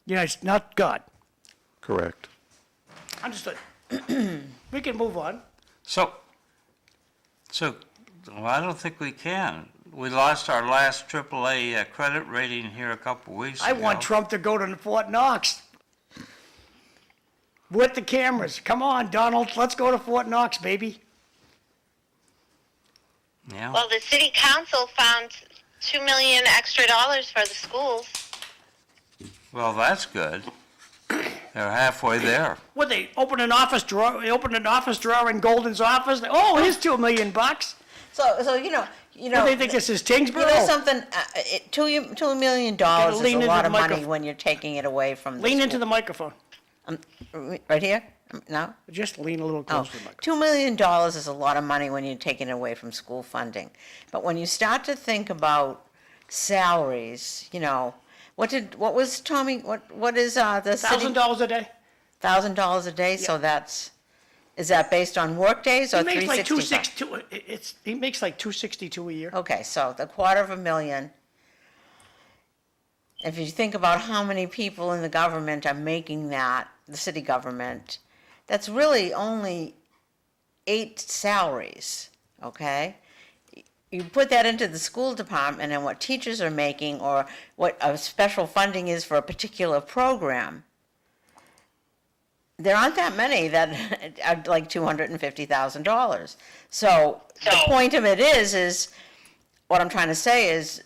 It's not God. Correct. Understood. We can move on. so, well, I don't think we can. We lost our last AAA credit rating here a couple weeks ago. I want Trump to go to Fort Knox. With the cameras. Come on, Donald, let's go to Fort Knox, baby. Yeah, Well, the city council found $2 million extra for the schools. well, that's good. They're halfway there. What, they opened an office drawer, in Golden's office? Oh, here's $2 million. So you know, What, they think this is Tingsboro? You know something, $2 million is lean a into lot the of money microphone. when you're taking it away from the Lean school. into the microphone. Right here? No? Just lean a little Oh, closer to the microphone. $2 million is a lot of money when you're taking it away from school funding. But when you start to think about salaries, what is the city? $1,000 a day? $1,000 a day, so is that based on work days or He makes like 365? he makes like $262 a year. Okay, so the $250,000. If you think about how many people in the government are making that, the city government, that's really only 8 salaries, okay? You put that into the school department and what teachers are making or what a special funding is for a particular program. There aren't that many that are like $250,000. So the point of it is what I'm trying to say is,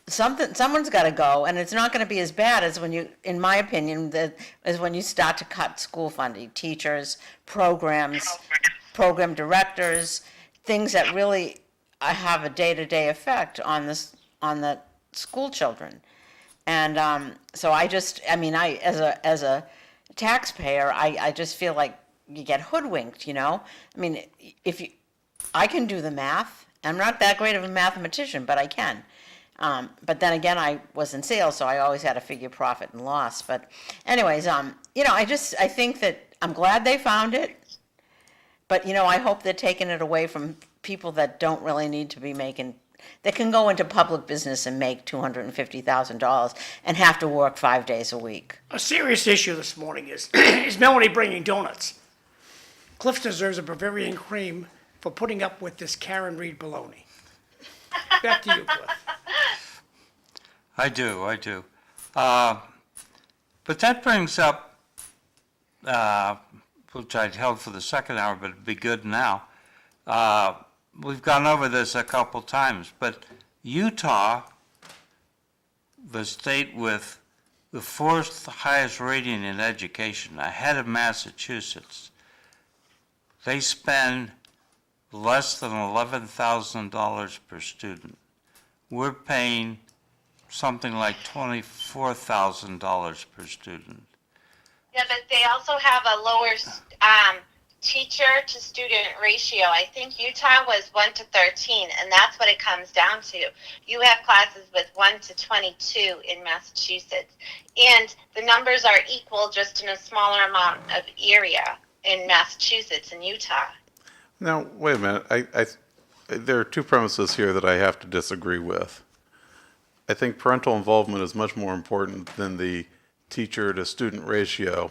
someone's got to go, and it's not going to be as bad as when you, in my opinion, as when you start to cut school funding, teachers, programs, program directors, things that really have a day-to-day effect on the school children. And so as a taxpayer, I just feel like you get hoodwinked, I mean, I can do the math. I'm not that great of a mathematician, but I can. But then again, I was in sales, so I always had to figure profit and loss. But anyways, I think that I'm glad they found it. But, I hope they're taking it away from people that don't really need to be that can go into public business and make $250,000 and have to work 5 days a week. A serious issue this morning is Melanie bringing donuts. Cliff deserves a Bavarian cream for putting up with this Karen Reed baloney. Back to you, Cliff. I do. But that brings up, which I'd held for the second hour, but it'd be good now. We've gone over this a couple times, but Utah, the state with the 4th highest rating in education, ahead of Massachusetts, they spend less than $11,000 per student. We're paying something like $24,000 per student. Yeah, but they also have a lower teacher-to-student ratio. I think Utah was 1 to 13, and that's what it comes down to. You have classes with 1 to 22 in Massachusetts, and the numbers are equal just in a smaller amount of area in Massachusetts and Utah. Now, wait a minute. There are two premises here that I have to disagree with. I think parental involvement is much more important than the teacher-to-student ratio.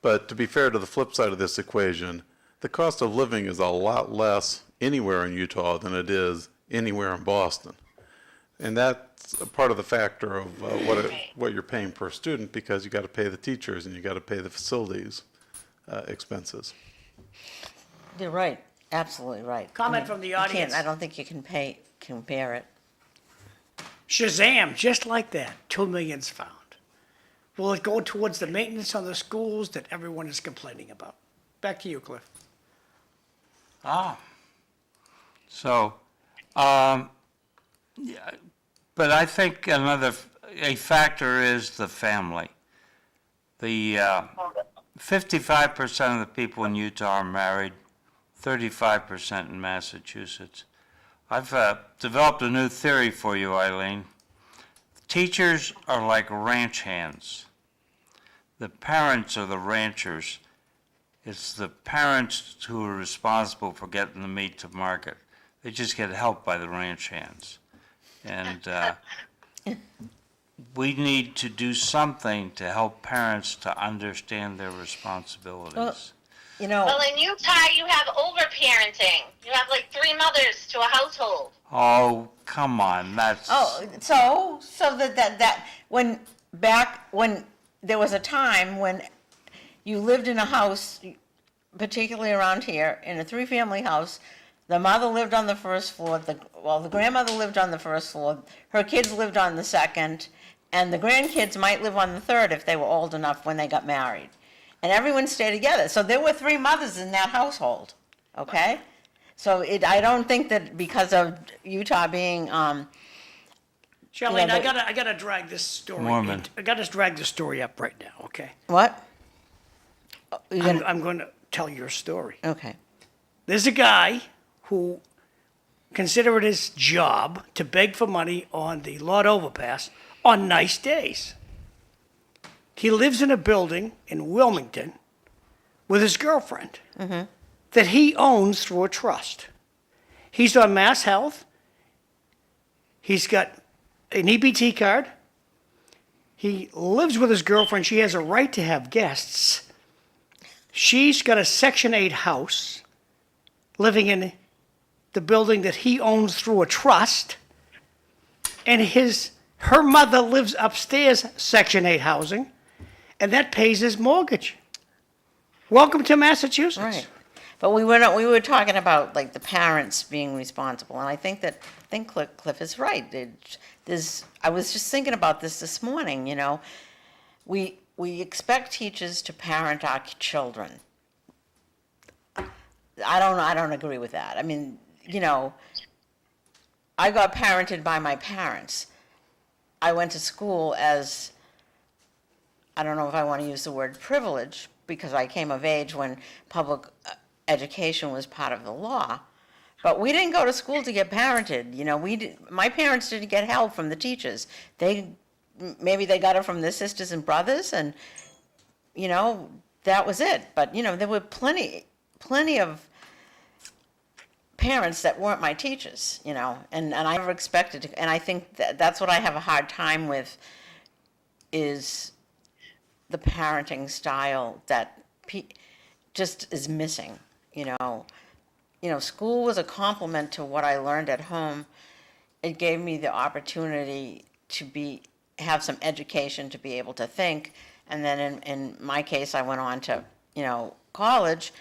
But to be fair to the flip side of this equation, the cost of living is a lot less anywhere in Utah than it is anywhere in Boston. And that's a part of the factor of what you're paying per student, because you got to pay the teachers and you got to pay the facilities expenses. You're right. absolutely right. Comment from the You can't- audience. I don't think you can compare it. Shazam, just like that, 2 million's found. Will it go towards the maintenance on the schools that everyone is complaining about? Back to you, Cliff. So, yeah, but I think a factor is the family. The 55% of the people in Utah are married, 35% in Massachusetts. I've developed a new theory for you, Eileen. Teachers are like ranch hands. The parents are the ranchers. It's the parents who are responsible for getting the meat to market. They just get helped by the ranch hands. And we need to do something to help parents to understand their responsibilities. You know, Well, in Utah, you have over-parenting. You have like 3 mothers to a household. Oh, come on, that's... so that when there was a time when you lived in a house, particularly around here, in a 3-family house, the mother lived on the first floor, the grandmother lived on the first floor, her kids lived on the second, and the grandkids might live on the third if they were old enough when they got married. And everyone stayed together. So there were 3 mothers in that household, okay? So I don't think that because of Utah being, Charlene, Yeah, I gotta drag this story. Mormon. I gotta drag this story up right now, okay? what? You're gonna- I'm gonna tell your story. Okay. There's a guy who considered it his job to beg for money on the Lord Overpass on nice days. He lives in a building in Wilmington with his girlfriend that he owns through a trust. He's on Mass Health. He's got an EBT card. He lives with his girlfriend. She has a right to have guests. She's got a Section 8 house living in the building that he owns through a trust. And her mother lives upstairs, Section 8 housing, and that pays his mortgage. Welcome to Massachusetts. Right. But we were talking about like the parents being responsible, and I think Cliff is right. I was just thinking about this morning, you know. We expect teachers to parent our children. I don't agree with that. I mean, you know, I got parented by my parents. I went to school as, I don't know if I want to use the word privilege, because I came of age when public education was part of the law. But we didn't go to school to get parented. You know, my parents didn't get help from the teachers. Maybe they got it from their sisters and brothers, and, you know, that was it. But, you know, there were plenty of parents that weren't my teachers, you know, and I never expected to, and I think that's what I have a hard time with, is the parenting style that just is missing, you know. You know, school was a complement to what I learned at home. It gave me the opportunity to have some education, to be able to think, and then in my case, I went on to, you know, college,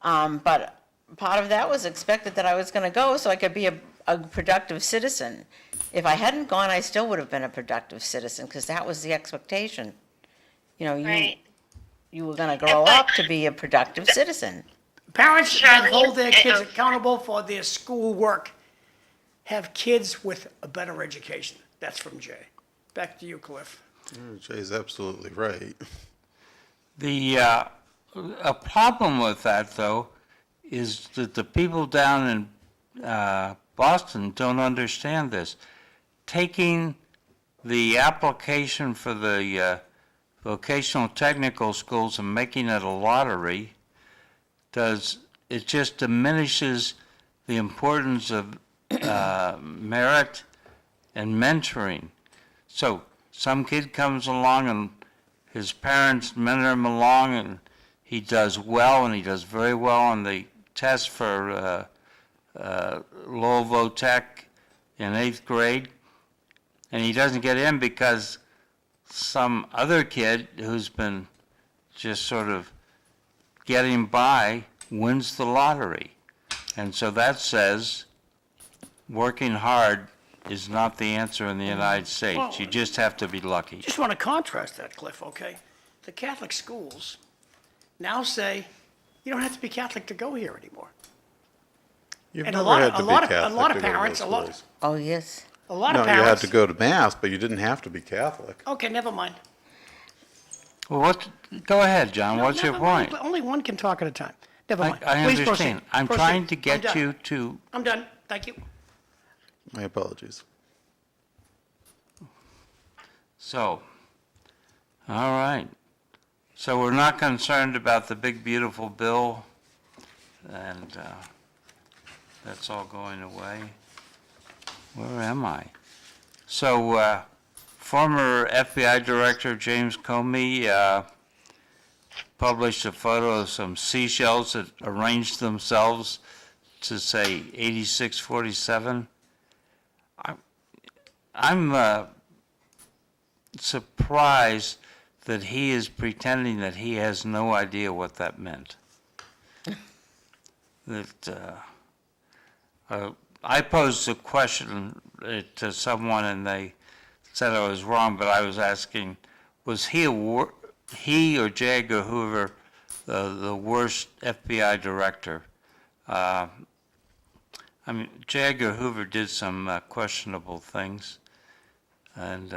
but part of that was expected that I was going to go so I could be a productive citizen. If I hadn't gone, I still would have been a productive citizen, because that was the expectation. You know, Right. you were going to grow up to be a productive citizen. Parents that Charlene, hold their kids accountable for their schoolwork have kids with a better education. That's from Jay. Back to you, Cliff. Jay's absolutely right. A problem with that, though, is that the people down in Boston don't understand this. Taking the application for the vocational technical schools and making it a lottery it just diminishes the importance of merit and mentoring. So some kid comes along and his parents mentor him along, and he does well, and he does very well on the test for Lowell Votech in 8th grade, and he doesn't get in because some other kid who's been just sort of getting by wins the lottery. And so that says working hard is not the answer in the United States. Well- You just have to be lucky. Just want to contrast that, Cliff, okay? The Catholic schools now say, you don't have to be Catholic to go here anymore. You've And a never lot had of- to a be lot of- a Catholic lot of to go to parents, those a lot- schools. Oh, yes. A lot No, of you had parents. to go to mass, but you didn't have to be Catholic. Okay, never mind. Well, go ahead, John. No, What's your never mind. point? Only one can talk at a time. Never mind. I Please understand. proceed. I'm Proceed. trying to I'm get done. you to, I'm done. Thank you. My apologies. so, all right. So we're not concerned about the big, beautiful bill, and that's all going away. Where am I? So, former FBI Director James Comey published a photo of some seashells that arranged themselves to say 8647. I'm surprised that he is pretending that he has no idea what that meant. That I posed a question to someone and they said I was wrong, but I was asking, was he or J. Edgar Hoover the worst FBI director? I mean, J. Edgar Hoover did some questionable things, and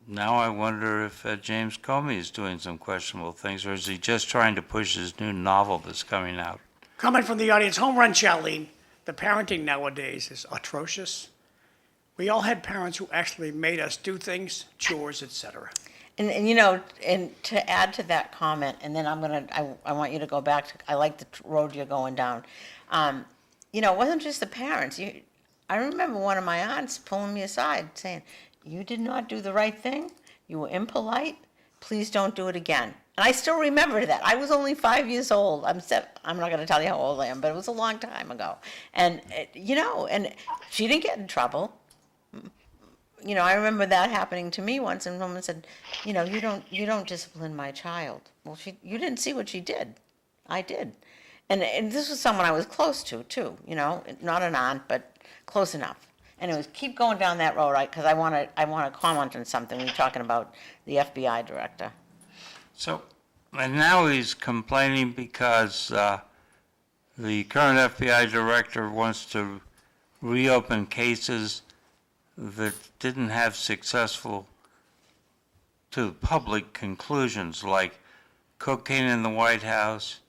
now I wonder if James Comey is doing some questionable things, or is he just trying to push his new novel that's coming out? Comment from the audience. Home run, Charlene. The parenting nowadays is atrocious. We all had parents who actually made us do things, chores, etc. And you know, and to add to that comment, and then I want you to go back to, I like the road you're going down. You know, it wasn't just the parents. I remember one of my aunts pulling me aside saying, "You did not do the right thing. You were impolite. Please don't do it again." And I still remember that. I was only 5 years old. I'm not going to tell you how old I am, but it was a long time ago. And, you know, and she didn't get in trouble. You know, I remember that happening to me once, and a woman said, "You know, you don't discipline my child." Well, you didn't see what she did. I did. And this was someone I was close to, too, you know, not an aunt, but close enough. And it was, keep going down that road, because I want to comment on something. We're talking about the FBI director. So, and now he's complaining because the current FBI director wants to reopen cases that didn't have successful, to the public, conclusions, like cocaine in the White House,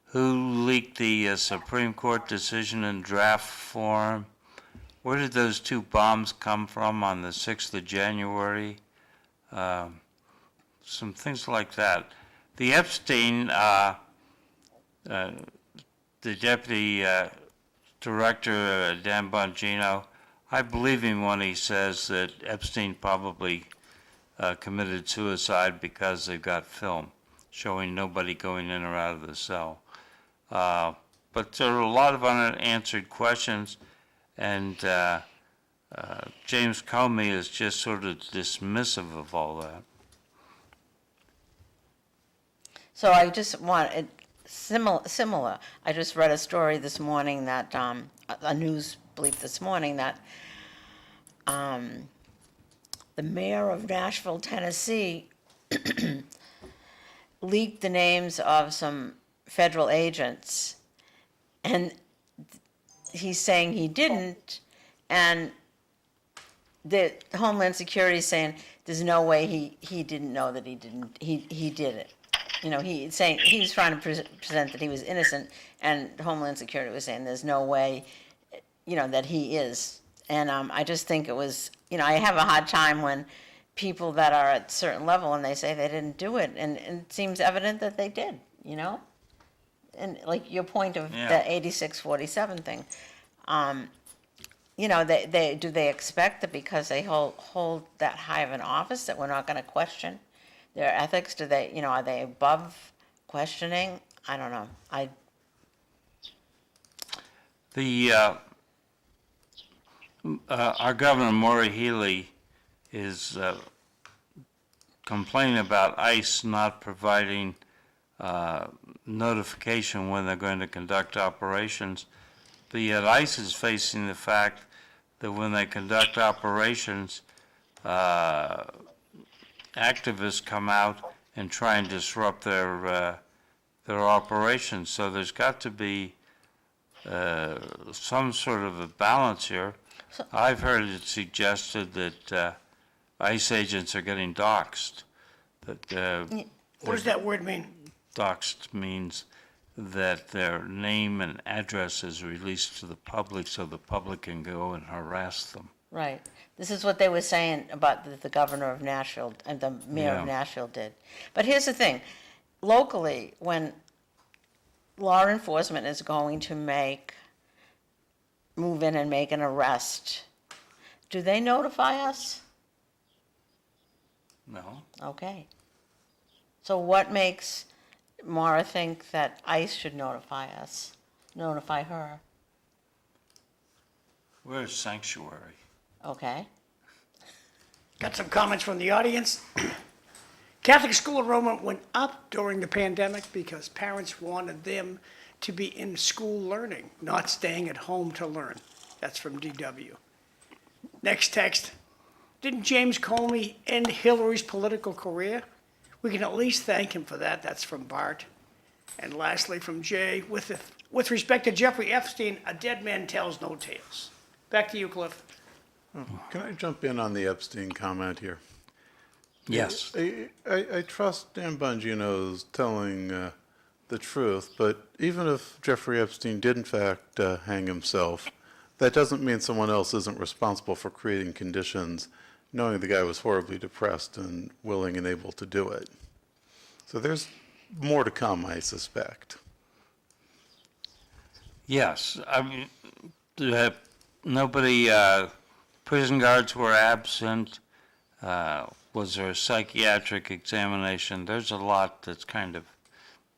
who leaked the Supreme Court decision in draft form, where did those two bombs come from on the 6th of January? Some things like that. The Epstein, the deputy director, Dan Bongino, I believe him when he says that Epstein probably committed suicide because they've got film showing nobody going in or out of the cell. But there are a lot of unanswered questions, and James Comey is just sort of dismissive of all that. So I just want it similar. I just read a story this morning that a news bleep this morning that the mayor of Nashville, Tennessee, leaked the names of some federal agents, and he's saying he didn't, and the Homeland Security is saying there's no way he didn't know that he did it. You know, he's saying he was trying to present that he was innocent, and Homeland Security was saying there's no way, you know, that he is. And I just think it was, you know, I have a hard time when people that are at a certain level and they say they didn't do it, and it seems evident that they did, you know? And like your point of the 8647 thing, you know, do they expect that because they hold that high of an office that we're not going to question their ethics? Do they, you know, are they above questioning? I don't know. Our governor, Maura Healey, is complaining about ICE not providing notification when they're going to conduct operations. But yet ICE is facing the fact that when they conduct operations, activists come out and try and disrupt their operations. So there's got to be some sort of a balance here. I've heard it suggested that ICE agents are getting doxxed. That What does that word mean? doxxed means that their name and address is released to the public so the public can go and harass them. Right. This is what they were saying about the governor of Nashville and the mayor Yeah. of Nashville did. But here's the thing. Locally, when law enforcement is going to move in and make an arrest, do they notify us? No? Okay. So what makes Maura think that ICE should notify us, notify her? We're a sanctuary. Okay. Got some comments from the audience. Catholic school enrollment went up during the pandemic because parents wanted them to be in school learning, not staying at home to learn. That's from DW. Next text. Didn't James Comey end Hillary's political career? We can at least thank him for that. That's from Bart. And lastly, from Jay, with respect to Jeffrey Epstein, a dead man tells no tales. Back to you, Cliff. Can I jump in on the Epstein comment here? Yes. I trust Dan Bongino's telling the truth, but even if Jeffrey Epstein did in fact hang himself, that doesn't mean someone else isn't responsible for creating conditions, knowing the guy was horribly depressed and willing and able to do it. So there's more to come, I suspect. Yes. I mean, nobody, prison guards were absent. Was there a psychiatric examination? There's a lot that's kind of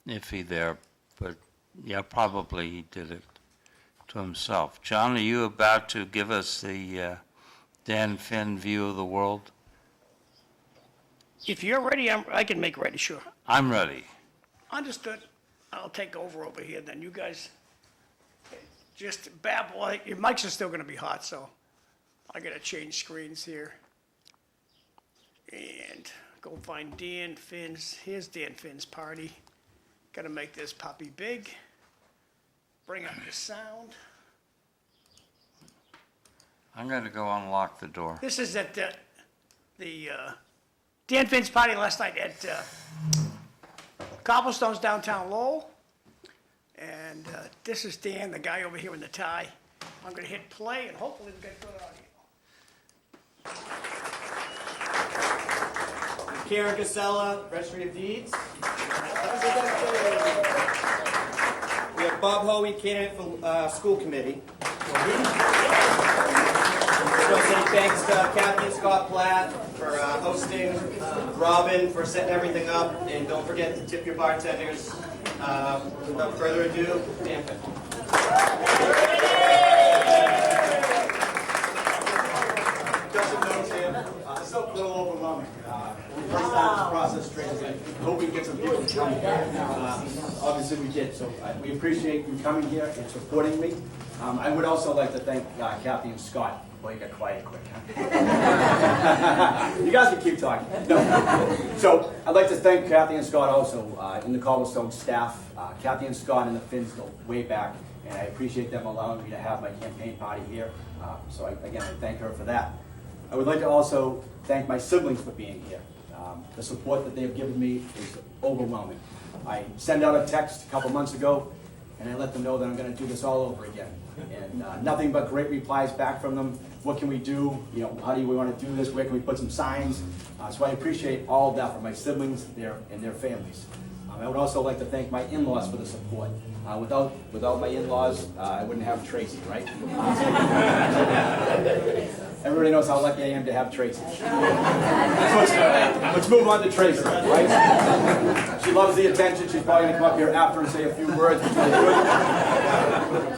iffy there, but yeah, probably he did it to himself. John, are you about to give us the Dan Finn view of the world? If you're ready, I can make ready, sure. I'm ready. Understood. I'll take over here then. You guys just babble. Your mics are still going to be hot, so I got to change screens here. And go find Dan Finn's. Here's Dan Finn's party. Got to make this puppy big. Bring up the sound. I'm going to go unlock the door. This is at the Dan Finn's party last night at Cobblestone's downtown Lowell. And this is Dan, the guy over here in the tie. I'm going to hit play and hopefully we get good audio. Karen Casella, Registry of Deeds. We have Bob Hoey, candidate for school committee. So say thanks to Kathy and Scott Platt for hosting, Robin for setting everything up, and don't forget to tip your bartenders. Without further ado, Dan Finn. Just some notes here. It's a little overwhelming. When we first started this process, straight hope we can get some people to come here. Obviously we did, so we appreciate you coming here and supporting me. I would also like to thank Kathy and Scott. Well, you got quiet quick, huh? You guys can keep talking. No. So I'd like to thank Kathy and Scott also, in the Cobblestone staff. Kathy and Scott and the Finns go way back, and I appreciate them allowing me to have my campaign party here. So again, I thank her for that. I would like to also thank my siblings for being here. The support that they have given me is overwhelming. I sent out a text a couple months ago, and I let them know that I'm going to do this all over again. And nothing but great replies back from them. What can we do? You know, how do we want to do this? Where can we put some signs? So I appreciate all of that from my siblings and their families. I would also like to thank my in-laws for the support. Without my in-laws, I wouldn't have Tracy, right? Everybody knows how lucky I am to have Tracy. Let's move on to Tracy, right? She loves the attention. She's probably going to come up here after and say a few words, which is good.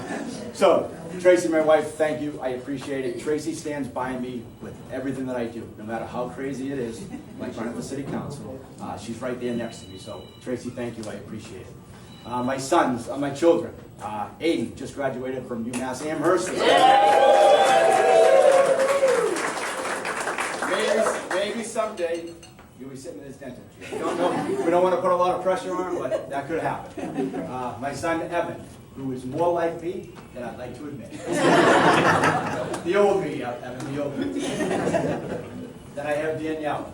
So, Tracy, my wife, thank you. I appreciate it. Tracy stands by me with everything that I do, no matter how crazy it is, like running for city council. She's right there next to me. So, Tracy, thank you. I appreciate it. My sons, my children. Aiden just graduated from UMass Amherst. Maybe someday you'll be sitting in his dental chair. We don't know. We don't want to put a lot of pressure on him, but that could happen. My son Evan, who is more like me than I'd like to admit. The old me, Evan, the old me. Then I have Danielle.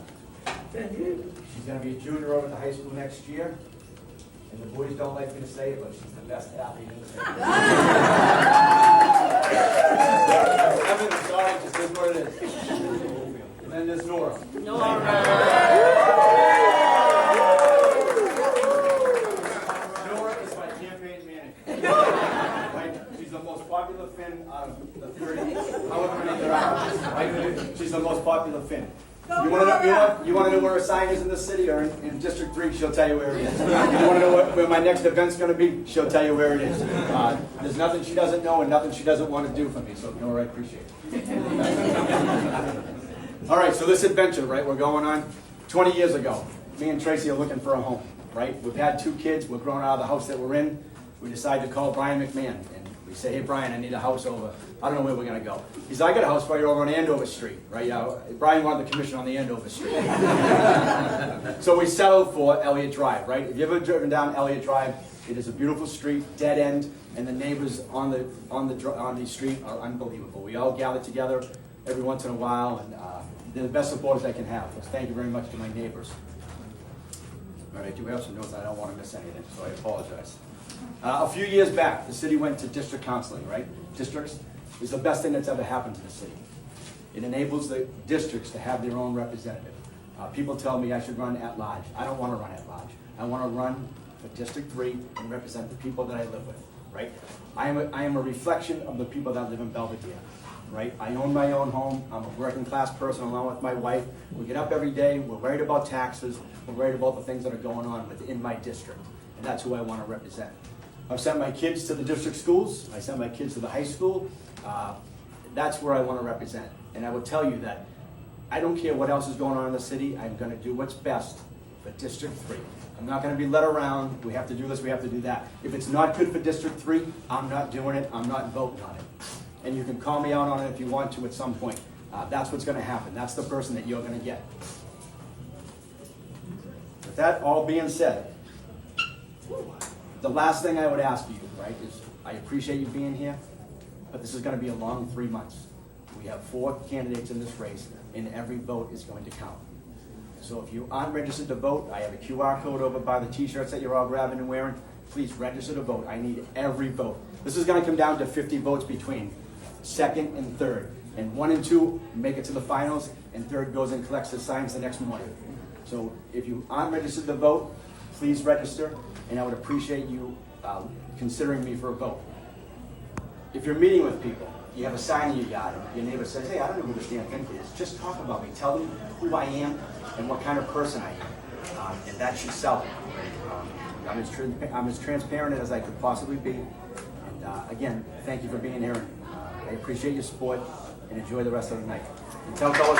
She's going to be a junior over at the high school next year. And the boys don't like me to say it, but she's the best athlete in the state. Evan, I'm sorry, it just is what it is. And then there's Nora. Nora is my campaign manager. Right? She's the most popular Finn out of the 30, however many there are. Right? She's the most popular Finn. You want to know where a sign is in the city or in District 3? She'll tell you where it is. You want to know where my next event's going to be? She'll tell you where it is. There's nothing she doesn't know and nothing she doesn't want to do for me. So, Nora, I appreciate it. All right, so this adventure, right, we're going on 20 years ago. Me and Tracy are looking for a home, right? We've had 2 kids. We're growing out of the house that we're in. We decided to call Brian McMahon. And we say, hey, Brian, I need a house over. I don't know where we're going to go. He said, I got a house for you over on Andover Street, right? Brian wanted the commission on the Andover Street. So we settled for Elliott Drive, right? If you've ever driven down Elliott Drive, it is a beautiful street, dead end, and the neighbors on the street are unbelievable. We all gather together every once in a while, and they're the best supporters I can have. So thank you very much to my neighbors. All right, I do have some notes. I don't want to miss anything, so I apologize. A few years back, the city went to district counseling, right? Districts is the best thing that's ever happened to the city. It enables the districts to have their own representative. People tell me I should run at large. I don't want to run at large. I want to run for District 3 and represent the people that I live with, right? I am a reflection of the people that live in Belvedere, right? I own my own home. I'm a working class person along with my wife. We get up every day. We're worried about taxes. We're worried about the things that are going on within my district. And that's who I want to represent. I've sent my kids to the district schools. I sent my kids to the high school. That's where I want to represent. And I will tell you that I don't care what else is going on in the city. I'm going to do what's best for District 3. I'm not going to be led around. We have to do this, we have to do that. If it's not good for District 3, I'm not doing it. I'm not voting on it. And you can call me out on it if you want to at some point. That's what's going to happen. That's the person that you're going to get. With that all being said, the last thing I would ask you, right, is I appreciate you being here, but this is going to be a long 3 months. We have 4 candidates in this race, and every vote is going to count. So if you aren't registered to vote, I have a QR code over by the t-shirts that you're all grabbing and wearing. Please register to vote. I need every vote. This is going to come down to 50 votes between second and third. And 1 and 2 make it to the finals, and third goes and collects the signs the next morning. So if you aren't registered to vote, please register, and I would appreciate you considering me for a vote. If you're meeting with people, you have a sign in your yard, and your neighbor says, hey, I don't know who this damn thing is. Just talk about me. Tell them who I am and what kind of person I am. And that should sell it. I'm as transparent as I could possibly be. And again, thank you for being here. I appreciate your support, and enjoy the rest of the night. And tell fellow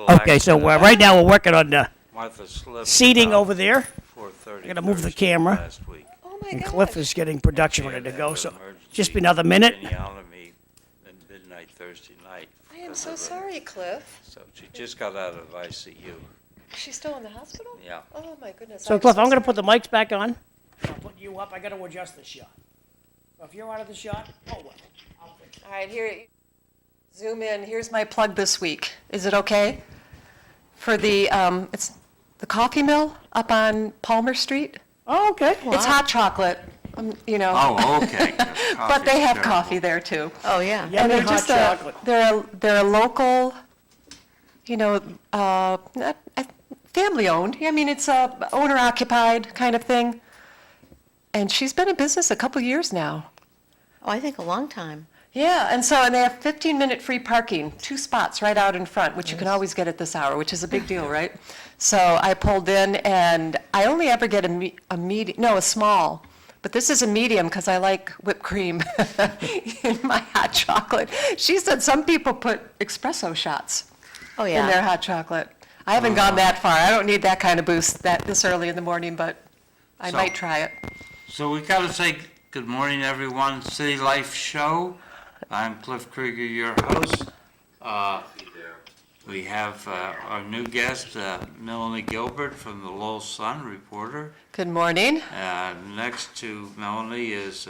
Okay, so right now we're working on the Martha slipped seating about over there. 4:30 I'm gonna move the Thursday camera. last week. Oh my And gosh. Cliff is getting production ready to She go, had so an emergency just be another minute. craniotomy at midnight Thursday night. I am because so of it. sorry, Cliff. So she just got out of ICU. She's still in the hospital? Yeah. Oh, my goodness. So Cliff, I'm gonna put the mics back on. I'm putting you up. I gotta adjust this shot. If you're out of the shot, oh well. I'll fix it. All right, here, zoom in. Here's my plug this week. Is it okay? For the, it's the coffee mill up on Palmer Street. Oh, okay. It's hot chocolate, you know. Oh, okay. But they have Coffee's coffee there too. Oh, yeah. Yeah, And they're hot just chocolate. they're a local, you know, family owned. I mean, it's a owner occupied kind of thing. And she's been in business a couple years now. Oh, I think a long time. Yeah, and they have 15-minute free parking, 2 spots right out in front, which you can always get at this hour, which is a big deal, right? So I pulled in, and I only ever get a small, but this is a medium because I like whipped cream in my hot chocolate. She said some people put espresso shots Oh, in their hot chocolate. I haven't gone that far. I don't need that kind of boost this early in the morning, but I So- might try it. So we got to say good morning, everyone. City Life Show. I'm Cliff Krieger, your host. We have our new guest, Melanie Gilbert from the Lowell Sun, reporter. Good morning. Next to Melanie is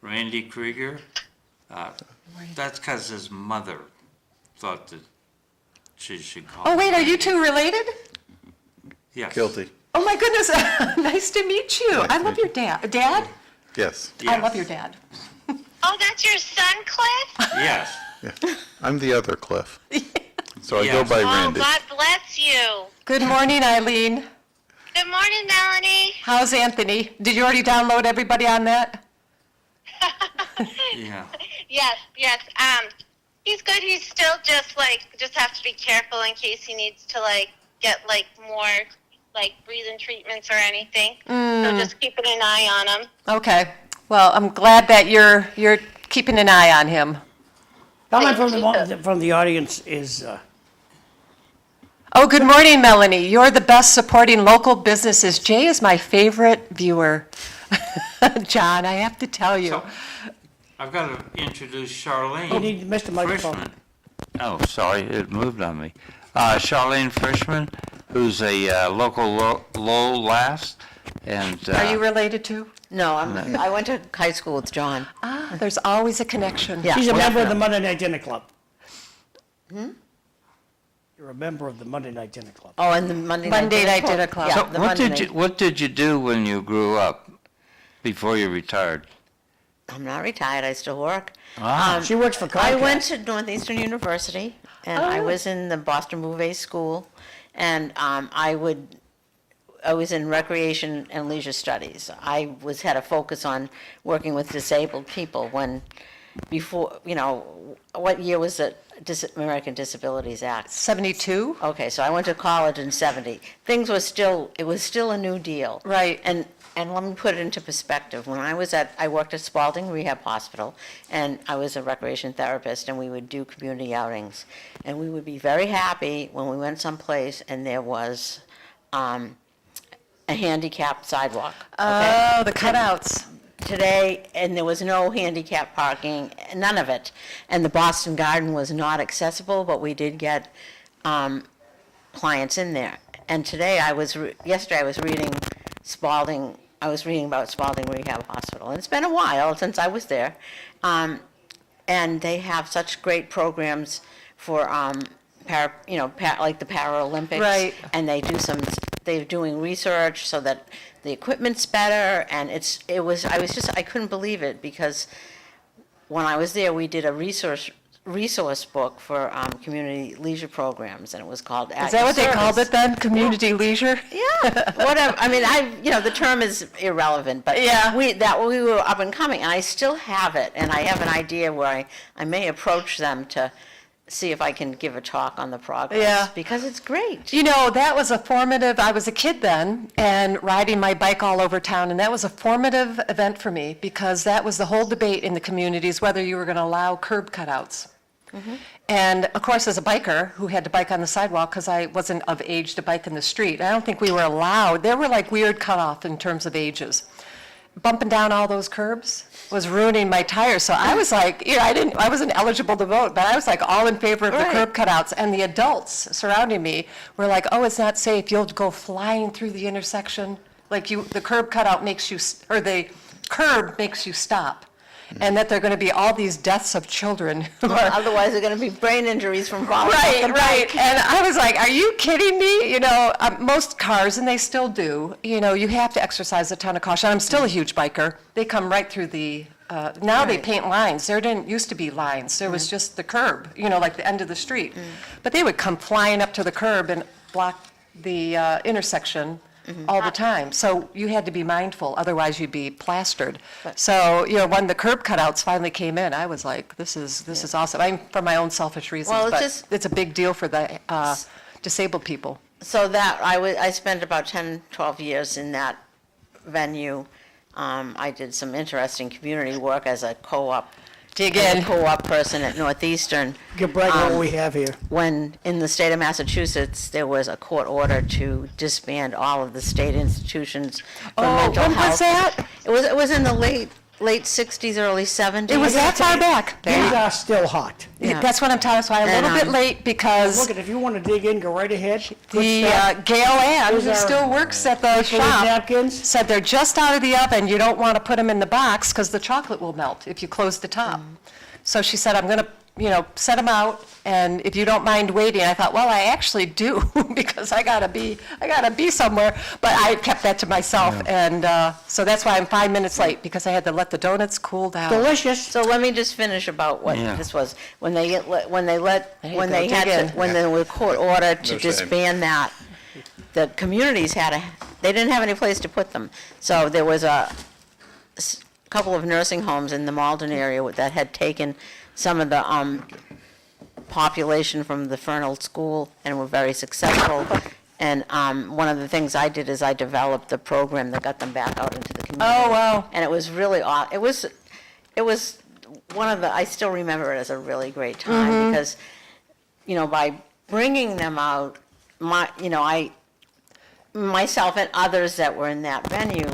Randy Krieger. That's because his mother thought that she should call Oh, him wait, are you Randy. two related? Yes. Guilty. Oh, my goodness. Nice to meet you. I love your dad. Dad? Yes. I love your dad. Oh, that's your son, Cliff? Yes. Yeah. I'm the other Cliff. So I go Yes. by Oh, Randy. God bless you. Good morning, Eileen. Good morning, Melanie. How's Anthony? Did you already download everybody on that? Yeah. Yes. He's good. He's still just have to be careful in case he needs to get more breathing treatments or anything. So just keeping an eye on him. Okay. Well, I'm glad that you're keeping an eye on him. Comment from the audience is, Oh, good morning, Melanie. You're the best supporting local businesses. Jay is my favorite viewer. John, I have to tell you. So, I've got to introduce Charlene. you need Mr. Microphone. Frishman. Oh, sorry, it moved on me. Charlene Frishman, who's a local Lowell lass, and Are you related to? No, I went to high school with John. Ah, there's always a connection. Yeah. He's a Well, member of the Monday Night Dinner Club. You're a member of the Monday Night Dinner Club. Oh, and the Monday Night Dinner Club. Yeah, So the what Monday did you night- what did you do when you grew up, before you retired? I'm not retired, I still work. She works for Comcast. I went to Northeastern University, and I was in the Boston Mouvet School, and I was in recreation and leisure studies. I had a focus on working with disabled people what year was the American Disabilities Act? 72? Okay, so I went to college in 70. It was still a new deal. Right. And let me put it into perspective. When I worked at Spalding Rehab Hospital, and I was a recreation therapist, and we would do community outings. And we would be very happy when we went someplace and there was a handicapped sidewalk. Okay? Oh, the cutouts. Today, and there was no handicap parking, none of it. And the Boston Garden was not accessible, but we did get clients in there. And today, yesterday I was reading about Spalding Rehab Hospital. And it's been a while since I was there. And they have such great programs for, like the Paralympics. Right. And they're doing research so that the equipment's better, and I couldn't believe it, because when I was there, we did a resource book for community leisure programs, and it was called At Is that Your what they called Service. it then? Community leisure? Yeah, whatever. I mean, the term is irrelevant, but Yeah. we were up and coming, and I still have it, and I have an idea where I may approach them to see if I can give a talk on the progress. Yeah. Because it's great. You know, that was I was a kid then, and riding my bike all over town, and that was a formative event for me, because that was the whole debate in the communities, whether you were going to allow curb cutouts. And of course, as a biker who had to bike on the sidewalk, because I wasn't of age to bike in the street, I don't think we were allowed. There were like weird cutoff in terms of ages. Bumping down all those curbs was ruining my tires. So I was like, I wasn't eligible to vote, but I was like all in favor of the Right. curb cutouts. And the adults surrounding me were like, oh, it's not safe. You'll go flying through the intersection. Like the curb cutout makes you, or the curb makes you stop. and that there are going to be all these deaths of children who Well, are otherwise, they're going to be brain injuries from falling off Right, the right. bike. And I was like, are you kidding me? You know, most cars, and they still do, you know, you have to exercise a ton of caution. I'm still a huge biker. They come right through the, now they Right. paint lines. There didn't used to be lines. There was just the curb, you know, like the end of the street. But they would come flying up to the curb and block the intersection all the time. So you had to be mindful, otherwise you'd be plastered. So, you know, when the curb cutouts finally came in, I was like, this is awesome. I'm for my own selfish reasons, Well, it's but just- it's a big deal for the disabled people. So that, I spent about 10, 12 years in that venue. I did some interesting community work as a co-op. Dig as a in. co-op person at Northeastern. Get brag on what we have here. When in the state of Massachusetts, there was a court order to disband all of the state institutions for Oh, mental when health. was that? It was in the late 60s, early 70s. It was that far back. These are still hot. Yeah. That's what I'm telling you, so I'm a And, little bit um, late because Look, if you want to dig in, go right ahead. Good the stuff. Gail Ann, Those who are still works at the People with shop, napkins. said they're just out of the oven. You don't want to put them in the box because the chocolate will melt if you close the top. So she said, I'm going to, you know, set them out, and if you don't mind waiting. I thought, well, I actually do because I gotta be somewhere. But I kept that to myself, and so that's why I'm 5 minutes late because I had to let the donuts cool down. Delicious. So let me just finish about what Yeah. this was. When they had dig in. when the court order to No shame. disband that, the communities they didn't have any place to put them. So there was a couple of nursing homes in the Malden area that had taken some of the population from the Fernald School and were very successful. And one of the things I did is I developed the program that got them back out into the community. Oh, wow. And it was really it was one of the, I still remember it as a really great time because, you know, by bringing them out, myself and others that were in that venue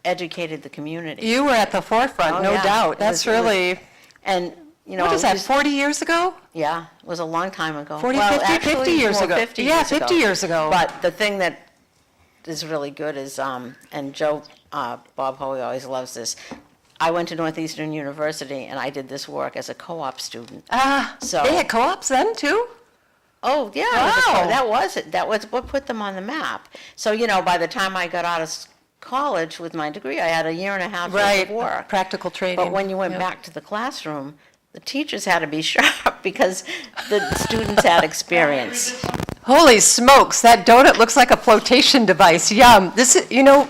educated the community. You were at the forefront, Oh, no yeah. doubt. It That's was- it was- really, And, you know. what is that, just- 40 years ago? Yeah, it was a long time ago. 40, Well, 50, actually, 50 years more ago. 50 Yeah, years 50 years ago. But the thing that is really good is, and Joe, Bob Hoey always loves this, I went to Northeastern University and I did this work as a co-op student. So- They had co-ops then, too? Oh, yeah, it was a Wow. that was it. That was what put them on the map. So, you know, by the time I got out of college with my degree, I had a year and a half worth Right, of work. practical training. But when you went Yeah. back to the classroom, the teachers had to be sharp because the students had experience. Holy smokes, that donut looks like a flotation device. Yum. This is, you know,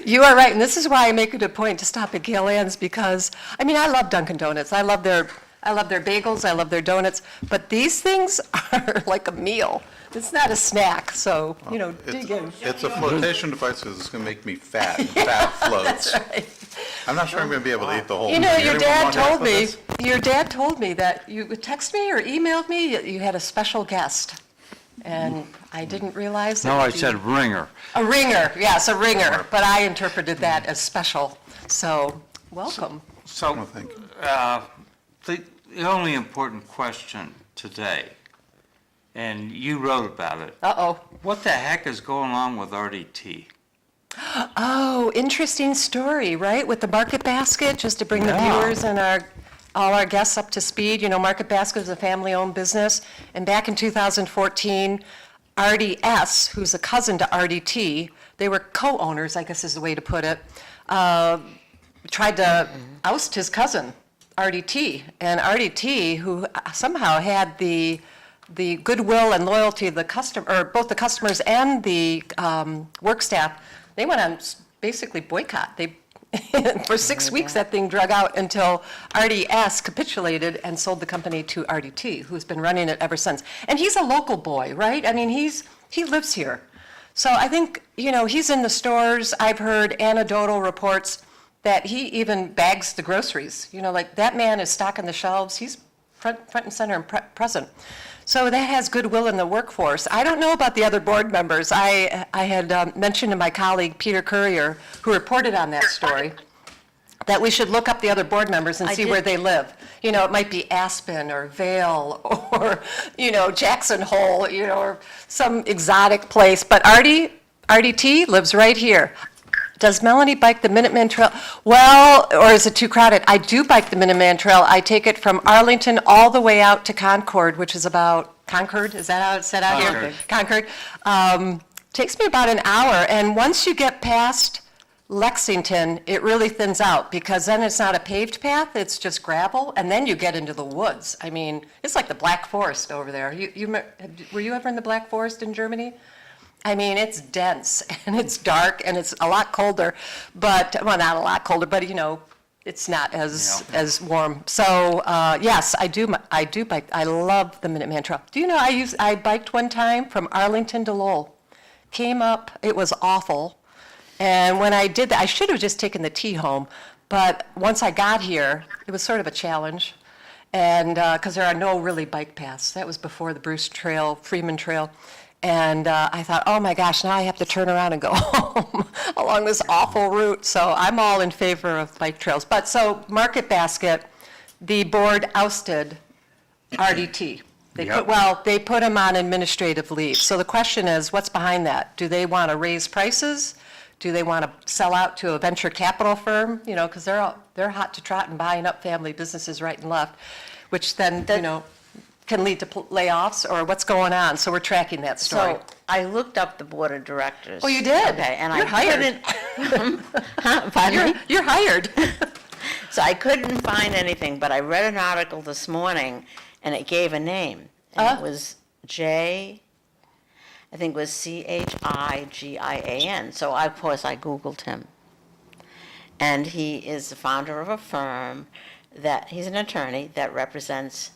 you are right, and this is why I make it a point to stop at Gail Ann's because, I mean, I love Dunkin' Donuts. I love their bagels, I love their donuts, but these things are like a meal. It's not a snack, so, you know, dig in. It's a flotation device because it's going to make me fat, and fat floats. I'm not sure I'm going to be able to eat the whole You thing. know, your Anyone dad want half told of me, this? that you would text me or emailed me, you had a special guest. And I didn't realize. No, that I you- said ringer. A ringer, yes, a ringer, but I interpreted that as special. So, welcome. So, Oh, thank you. the only important question today, and you wrote about it, Uh-oh. what the heck is going on with RDT? Oh, interesting story, right? With the Market Basket, just to bring the Yeah. viewers and all our guests up to speed. You know, Market Basket is a family-owned business. And back in 2014, RDS, who's a cousin to RDT, they were co-owners, I guess is the way to put it, tried to oust his cousin, RDT. And RDT, who somehow had the goodwill and loyalty of the customer, or both the customers and the work staff, they went on basically boycott. They, for 6 weeks, that thing drug out until RDS capitulated and sold the company to RDT, who's been running it ever since. And he's a local boy, right? I mean, he lives here. So I think, you know, he's in the stores. I've heard anecdotal reports that he even bags the groceries. You know, like that man is stocking the shelves. He's front and center and present. So that has goodwill in the workforce. I don't know about the other board members. I had mentioned to my colleague, Peter Courier, who reported on that story, that we should look up the other board members and I see did. where they live. You know, it might be Aspen or Vale or, you know, Jackson Hole, you know, or some exotic place. But RDT lives right here. Does Melanie bike the Minuteman Trail? Well, or is it too crowded? I do bike the Minuteman Trail. I take it from Arlington all the way out to Concord, which is about, Concord, is that how it's said out here? Concord. Takes me about an hour, and once you get past Lexington, it really thins out, because then it's not a paved path, it's just gravel, and then you get into the woods. I mean, it's like the Black Forest over there. Were you ever in the Black Forest in Germany? I mean, it's dense, and it's dark, and it's a lot colder, but, well, not a lot colder, but, you know, it's not as warm. So, yes, I do bike. I love the Minuteman Trail. Do you know, I biked one time from Arlington to Lowell. Came up, it was awful. And when I did that, I should have just taken the T home, but once I got here, it was sort of a challenge. And, because there are no really bike paths. That was before the Bruce Trail, Freeman Trail. And I thought, oh my gosh, now I have to turn around and go home along this awful route. So I'm all in favor of bike trails. But so Market Basket, the board ousted RDT. They put him on administrative leave. So the question is, what's behind that? Do they want to raise prices? Do they want to sell out to a venture capital firm? You know, because they're hot to trot and buying up family businesses right and left, which then, you know, can lead to layoffs, or what's going on. So we're tracking that story. So I looked up the board of directors. Oh, you did? Okay, and You're I hired. couldn't. Pardon me? You're hired. So I couldn't find anything, but I read an article this morning, and it gave a name. And it was I think it was Chigian. So of course I Googled him. And he is the founder of a firm he's an attorney that represents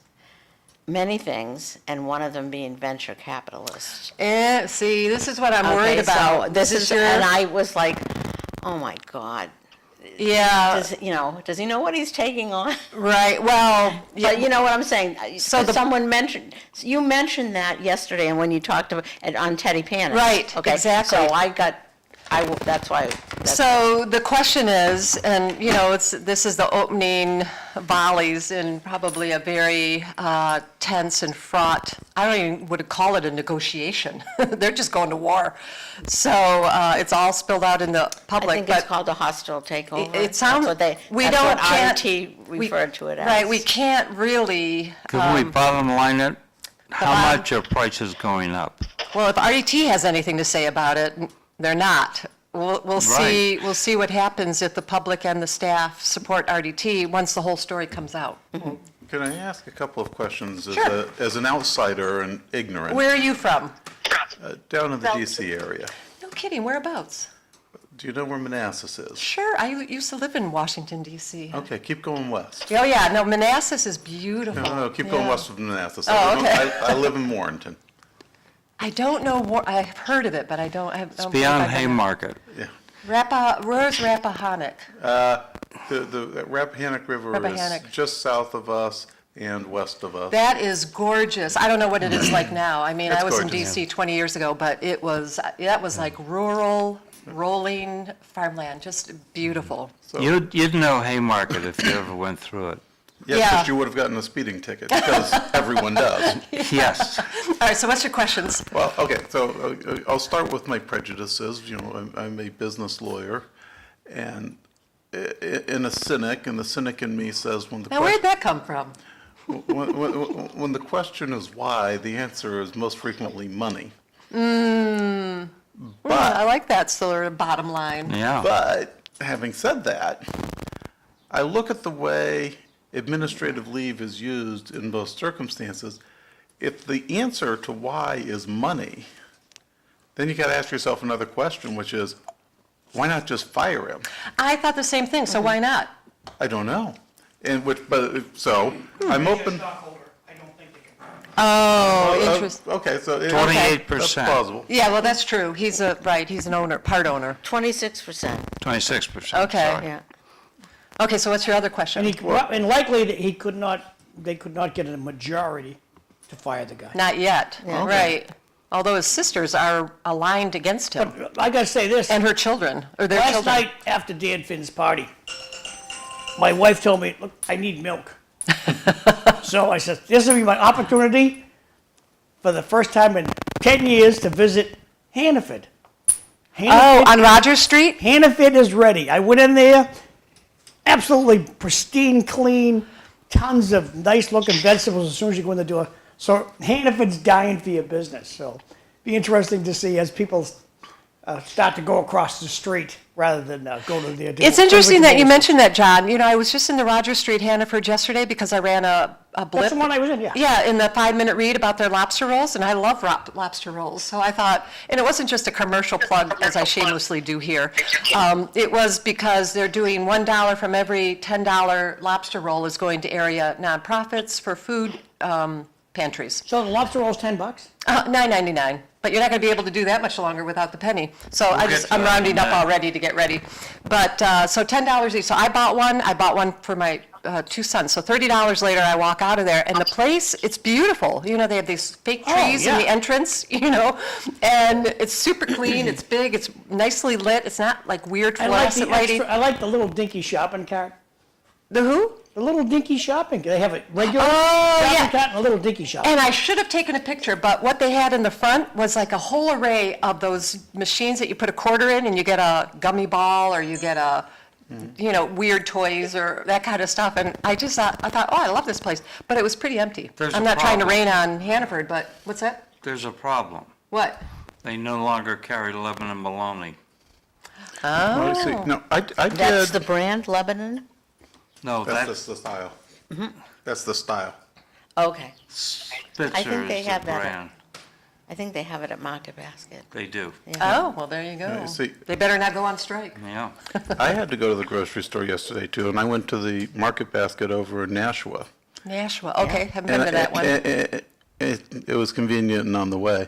many things, and one of them being venture capitalists. See, this is what I'm worried about. So this is, and I was like, oh my God. Yeah. Does he know what he's taking on? Right, well. But you know what I'm saying? So You mentioned that yesterday, and when you talked about it on Teddy Panis. Right, Okay, exactly. So that's why. So the question is, and you know, this is the opening volleys in probably a very tense and fraught, I don't even would call it a negotiation. They're just going to war. So it's all spilled out in the public. I think it's called a hostile takeover. It sounds, that's what RT referred to it as. Right, we can't really. Could we bottom line it? How much are prices going up? Well, if RET has anything to say about it, they're not. We'll see. We'll see what happens if the public and the staff support RDT once the whole story comes out. Can I ask a couple of questions Sure. as an outsider and ignorant? Where are you from? Down in the DC area. No kidding. Whereabouts? Do you know where Manassas is? Sure. I used to live in Washington D.C. Okay, keep going west. Oh yeah. No, Manassas is beautiful. No, keep going west of Manassas. Oh, okay. I live in Warrenton. I don't know. I've heard of it, but I don't. It's beyond Haymarket. Yeah. Where's Rappahannock? The Rappahannock River Rappahannock. is just south of us and west of us. That is gorgeous. I don't know what it is like now. I mean, It's I was in gorgeous. D.C. 20 years ago, but that was like rural, rolling farmland, just beautiful. So, You'd know Haymarket if you ever went through it. yes, yeah. but you would have gotten a speeding ticket because everyone does. Yes. All right, so what's your questions? Well, okay, so I'll start with my prejudices. You know, I'm a business lawyer, and a cynic, and the cynic in me says when the Now, where'd that come from? when the question is why, the answer is most frequently money. I like that sort of bottom line. Yeah. But having said that, I look at the way administrative leave is used in most circumstances. If the answer to why is money, then you got to ask yourself another question, which is, why not just fire him? I thought the same thing, so why not? I don't know. So I'm open. I don't think they can. Oh, interesting. Okay, so 28%. That's plausible. Yeah, well, that's true. He's an owner, part owner. 26%. 26%. Okay. sorry. Yeah. Okay, so what's your other question? And likely that they could not get a majority to fire the guy. Not yet, right. Although his sisters are aligned against him, But I gotta say this, and her children, or their last children. night after Dan Finn's party, my wife told me, look, I need milk. So I said, this will be my opportunity for the first time in 10 years to visit Hannaford. Oh, on Rogers Street? Hannaford is ready. I went in there, absolutely pristine, clean, tons of nice looking vegetables as soon as you go in the door. So Hannaford's dying for your business. So be interesting to see as people start to go across the street rather than go to their. It's interesting that you mentioned that, John. You know, I was just in the Rogers Street Hannaford yesterday because I ran a blip. That's the one I was in, yeah. Yeah, in the 5-minute read about their lobster rolls, and I love lobster rolls. So I thought, and it wasn't just a commercial plug, as I shamelessly do here. It was because they're doing $1 from every $10 lobster roll is going to area nonprofits for food pantries. So the lobster roll's $10? $9.99, but you're not going to be able to do that much longer without the penny. So I'm rounding up already to get ready. But, so $10 each. So I bought one for my 2 sons. So $30 later, I walk out of there, and the place, it's beautiful. You know, they have these fake trees in the entrance, you know, and it's super clean, it's big, it's nicely lit, it's not like weird fluorescent lighting. I like the little dinky shopping cart. The who? The little dinky shopping. They have a regular Oh, shopping yeah. cart and a little dinky shopping. And I should have taken a picture, but what they had in the front was like a whole array of those machines that you put a quarter in and you get a gummy ball or you get a, you know, weird toys or that kind of stuff. And I thought, oh, I love this place. But it was pretty empty. There's I'm a not trying to problem. rain on Hannaford, but what's that? There's a problem. What? They no longer carry Lebanon bologna. Oh, I see. No, I That's did. the brand, Lebanon? No, That's that's the style. That's the style. Okay. Spitzer I think they is the have that. brand. I think they have it at Market Basket. They do, Oh, well, there you go. Yeah, see- They better not go on strike. yeah. I had to go to the grocery store yesterday too, and I went to the Market Basket over in Nashua. Nashua, okay, haven't been And to that one. it was convenient and on the way.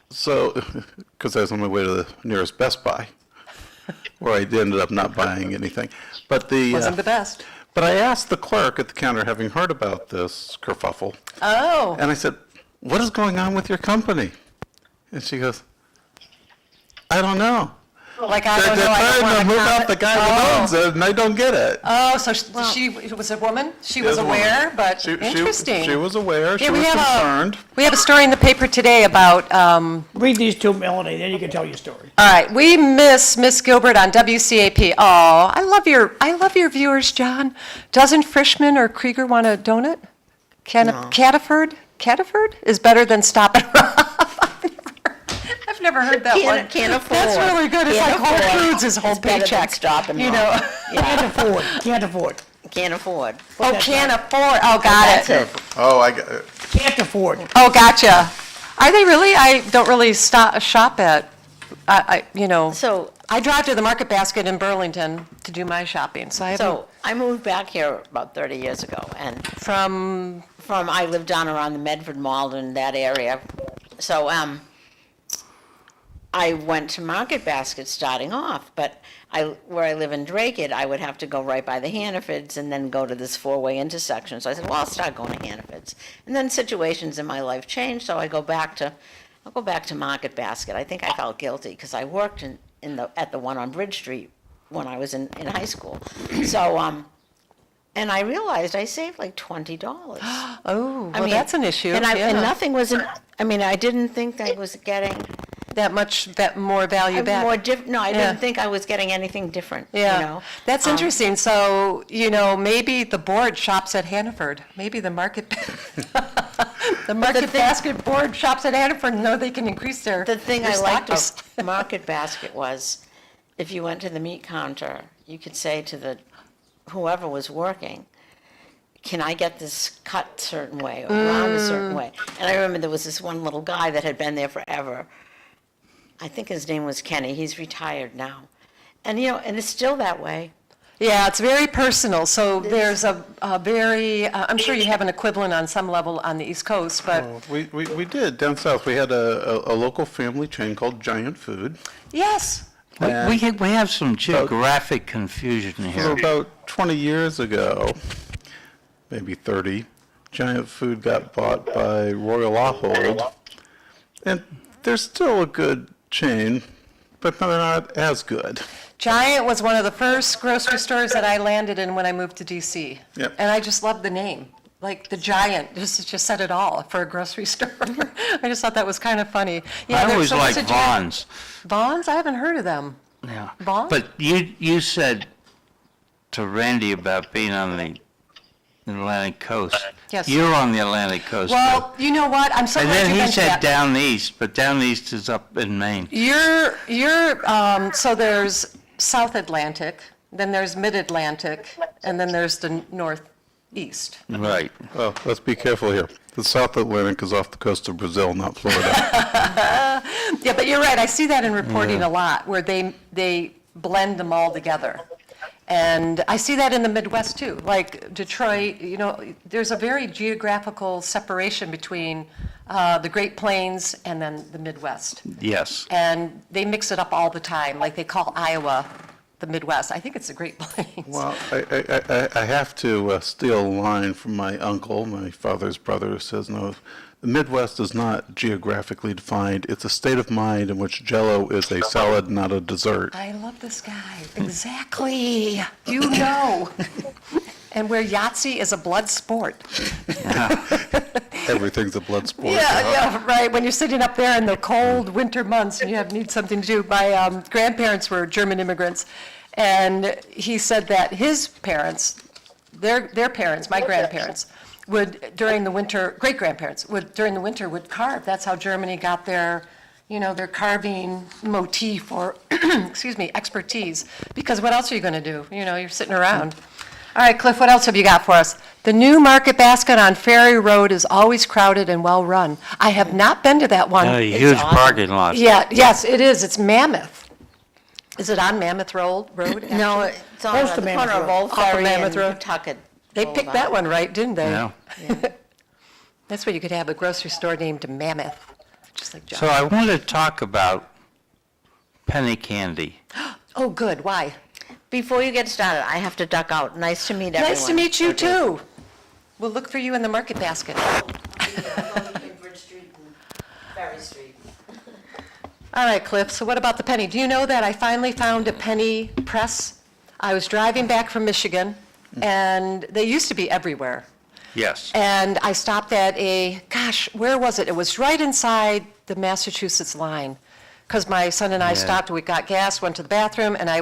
So, because I was on my way to the nearest Best Buy, where I ended up not buying anything. But Wasn't the best. but I asked the clerk at the counter, having heard about this kerfuffle, Oh, and I said, "What is going on with your company?" And she goes, "I don't know. like I They're don't know, I don't trying want to to move comment. out the guy that owns it, and I don't get it." Oh, so she was a woman? She was She was a woman. aware, but She interesting. was aware. She Yeah, we was have concerned. We have a story in the paper today about, Read these two, Melanie, then you can tell your story. all right, we miss Miss Gilbert on WCAP. Oh, I love your viewers, John. Doesn't Frishman or Krieger want a donut? Cataford is better than Stop and Rob. I've never heard that one. Can't afford. That's really good. It's Can't like Whole afford. Foods is whole It's better than paycheck. Stop and You Rob. know. Can't afford, can't afford, Can't afford. Oh, can't afford. Oh, got That's it. it. Oh, I got it. can't afford. Oh, gotcha. Are they really? I don't really shop at, you know, So, I drive to the Market Basket in Burlington to do my shopping, so I haven't, so I moved back here about 30 years ago, and from, I lived down around the Medford Mall in that area. So, I went to Market Basket starting off, but where I live in Drakeid, I would have to go right by the Hannafords and then go to this 4-way intersection. So I said, well, I'll start going to Hannafords. And then situations in my life changed, so I'll go back to Market Basket. I think I felt guilty because I worked at the one on Bridge Street when I was in high school. So, and I realized I saved like $20. oh, I well, mean, that's an issue. And yeah. nothing was, I didn't think I was getting That much more value back. no, I Yeah. didn't think I was getting anything different, you Yeah, know? that's interesting. So, you know, maybe the board shops at Hannaford. Maybe the Market, the Market Basket board shops at Hannaford and know they can increase their The thing their I liked stock. about Market Basket was, if you went to the meat counter, you could say to whoever was working, can I get this cut a certain way or round a certain way? And I remember there was this one little guy that had been there forever. I think his name was Kenny. He's retired now. And, you know, and it's still that way. Yeah, it's very personal. So there's a very, I'm sure you have an equivalent on some level on the East Coast, but We did. Down south, we had a local family chain called Giant Food. yes. We have some geographic confusion For here. about 20 years ago, maybe 30, Giant Food got bought by Royal Ahold. And they're still a good chain, but they're not as good. Giant was one of the first grocery stores that I landed in when I moved to DC. Yep. And I just loved the name. like the giant, just said it all for a grocery store. I just thought that was kind of funny. Yeah, I always so like did you- Vons. Vons? I haven't heard of them. Yeah. Vons? But you said to Randy about being on the Atlantic coast. Yes. You're on the Atlantic coast. Well, you know what? I'm so and glad then you he mentioned said that. down east, but down east is up in Maine. So there's South Atlantic, then there's Mid-Atlantic, and then there's the Northeast. Right. Well, let's be careful here. The South Atlantic is off the coast of Brazil, not Florida. Yeah, but you're right, I see that in reporting a lot, where they blend them all together. And I see that in the Midwest too, like Detroit, you know, there's a very geographical separation between the Great Plains and then the Midwest. Yes. And they mix it up all the time, like they call Iowa the Midwest. I think it's the Great Plains. Well, I have to steal a line from my uncle, my father's brother, who says, no, the Midwest is not geographically defined. It's a state of mind in which Jell-O is a salad, not a dessert. I love this guy. Exactly. You know. And where Yahtzee is a blood sport. Everything's a blood sport. Yeah, right. When you're sitting up there in the cold winter months and you need something to do. My grandparents were German immigrants, and he said that his parents, their parents, my grandparents, would during the winter, great-grandparents would during the winter would carve. That's how Germany got their, you know, their carving motif or, excuse me, expertise. Because what else are you going to do? You know, you're sitting around. All right, Cliff, what else have you got for us? The new market basket on Ferry Road is always crowded and well-run. I have not been to that one. A huge parking lot. Yeah, yes, it is. It's Mammoth. Is it on Mammoth Road? No, it's on Close to the Mammoth corner of Road. Old Off of Ferry Mammoth and Road. Tucket. They picked that one right, didn't they? Yeah. That's what you could have, a grocery store named Mammoth, just like John. So I want to talk about penny candy. Oh, good, why? Before you get started, I have to duck out. Nice to meet everyone. Nice to meet you, too. We'll look for you in the market basket. Bridge Street and Ferry Street. All right, Cliff, so what about the penny? Do you know that I finally found a penny press? I was driving back from Michigan, and they used to be everywhere. Yes. And I stopped at where was it? It was right inside the Massachusetts line, because my son and I stopped, we got gas, went to the bathroom, and I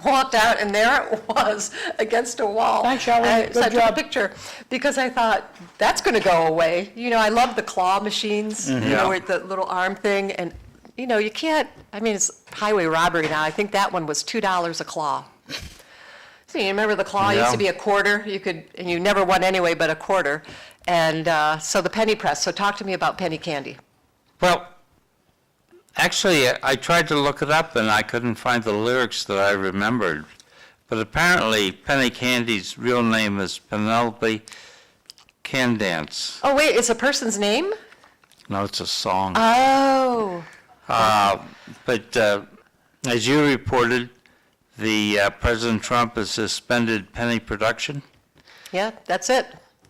walked out, and there it was against a wall. Thanks, Charlene. So I Good took a job. picture, because I thought, that's going to go away. You know, I love the claw machines, you Yeah. know, with the little arm thing, and, you know, you can't, I mean, it's highway robbery now. I think that one was $2 a claw. So you remember the claw used Yeah. to be a quarter, and you never won anyway but a quarter. And so the penny press, so talk to me about penny candy. Well, actually, I tried to look it up and I couldn't find the lyrics that I remembered. But apparently, Penny Candy's real name is Penelope Candance. Oh, wait, it's a person's name? No, it's a song. Oh, But as you reported, the President Trump has suspended penny production yeah, that's it.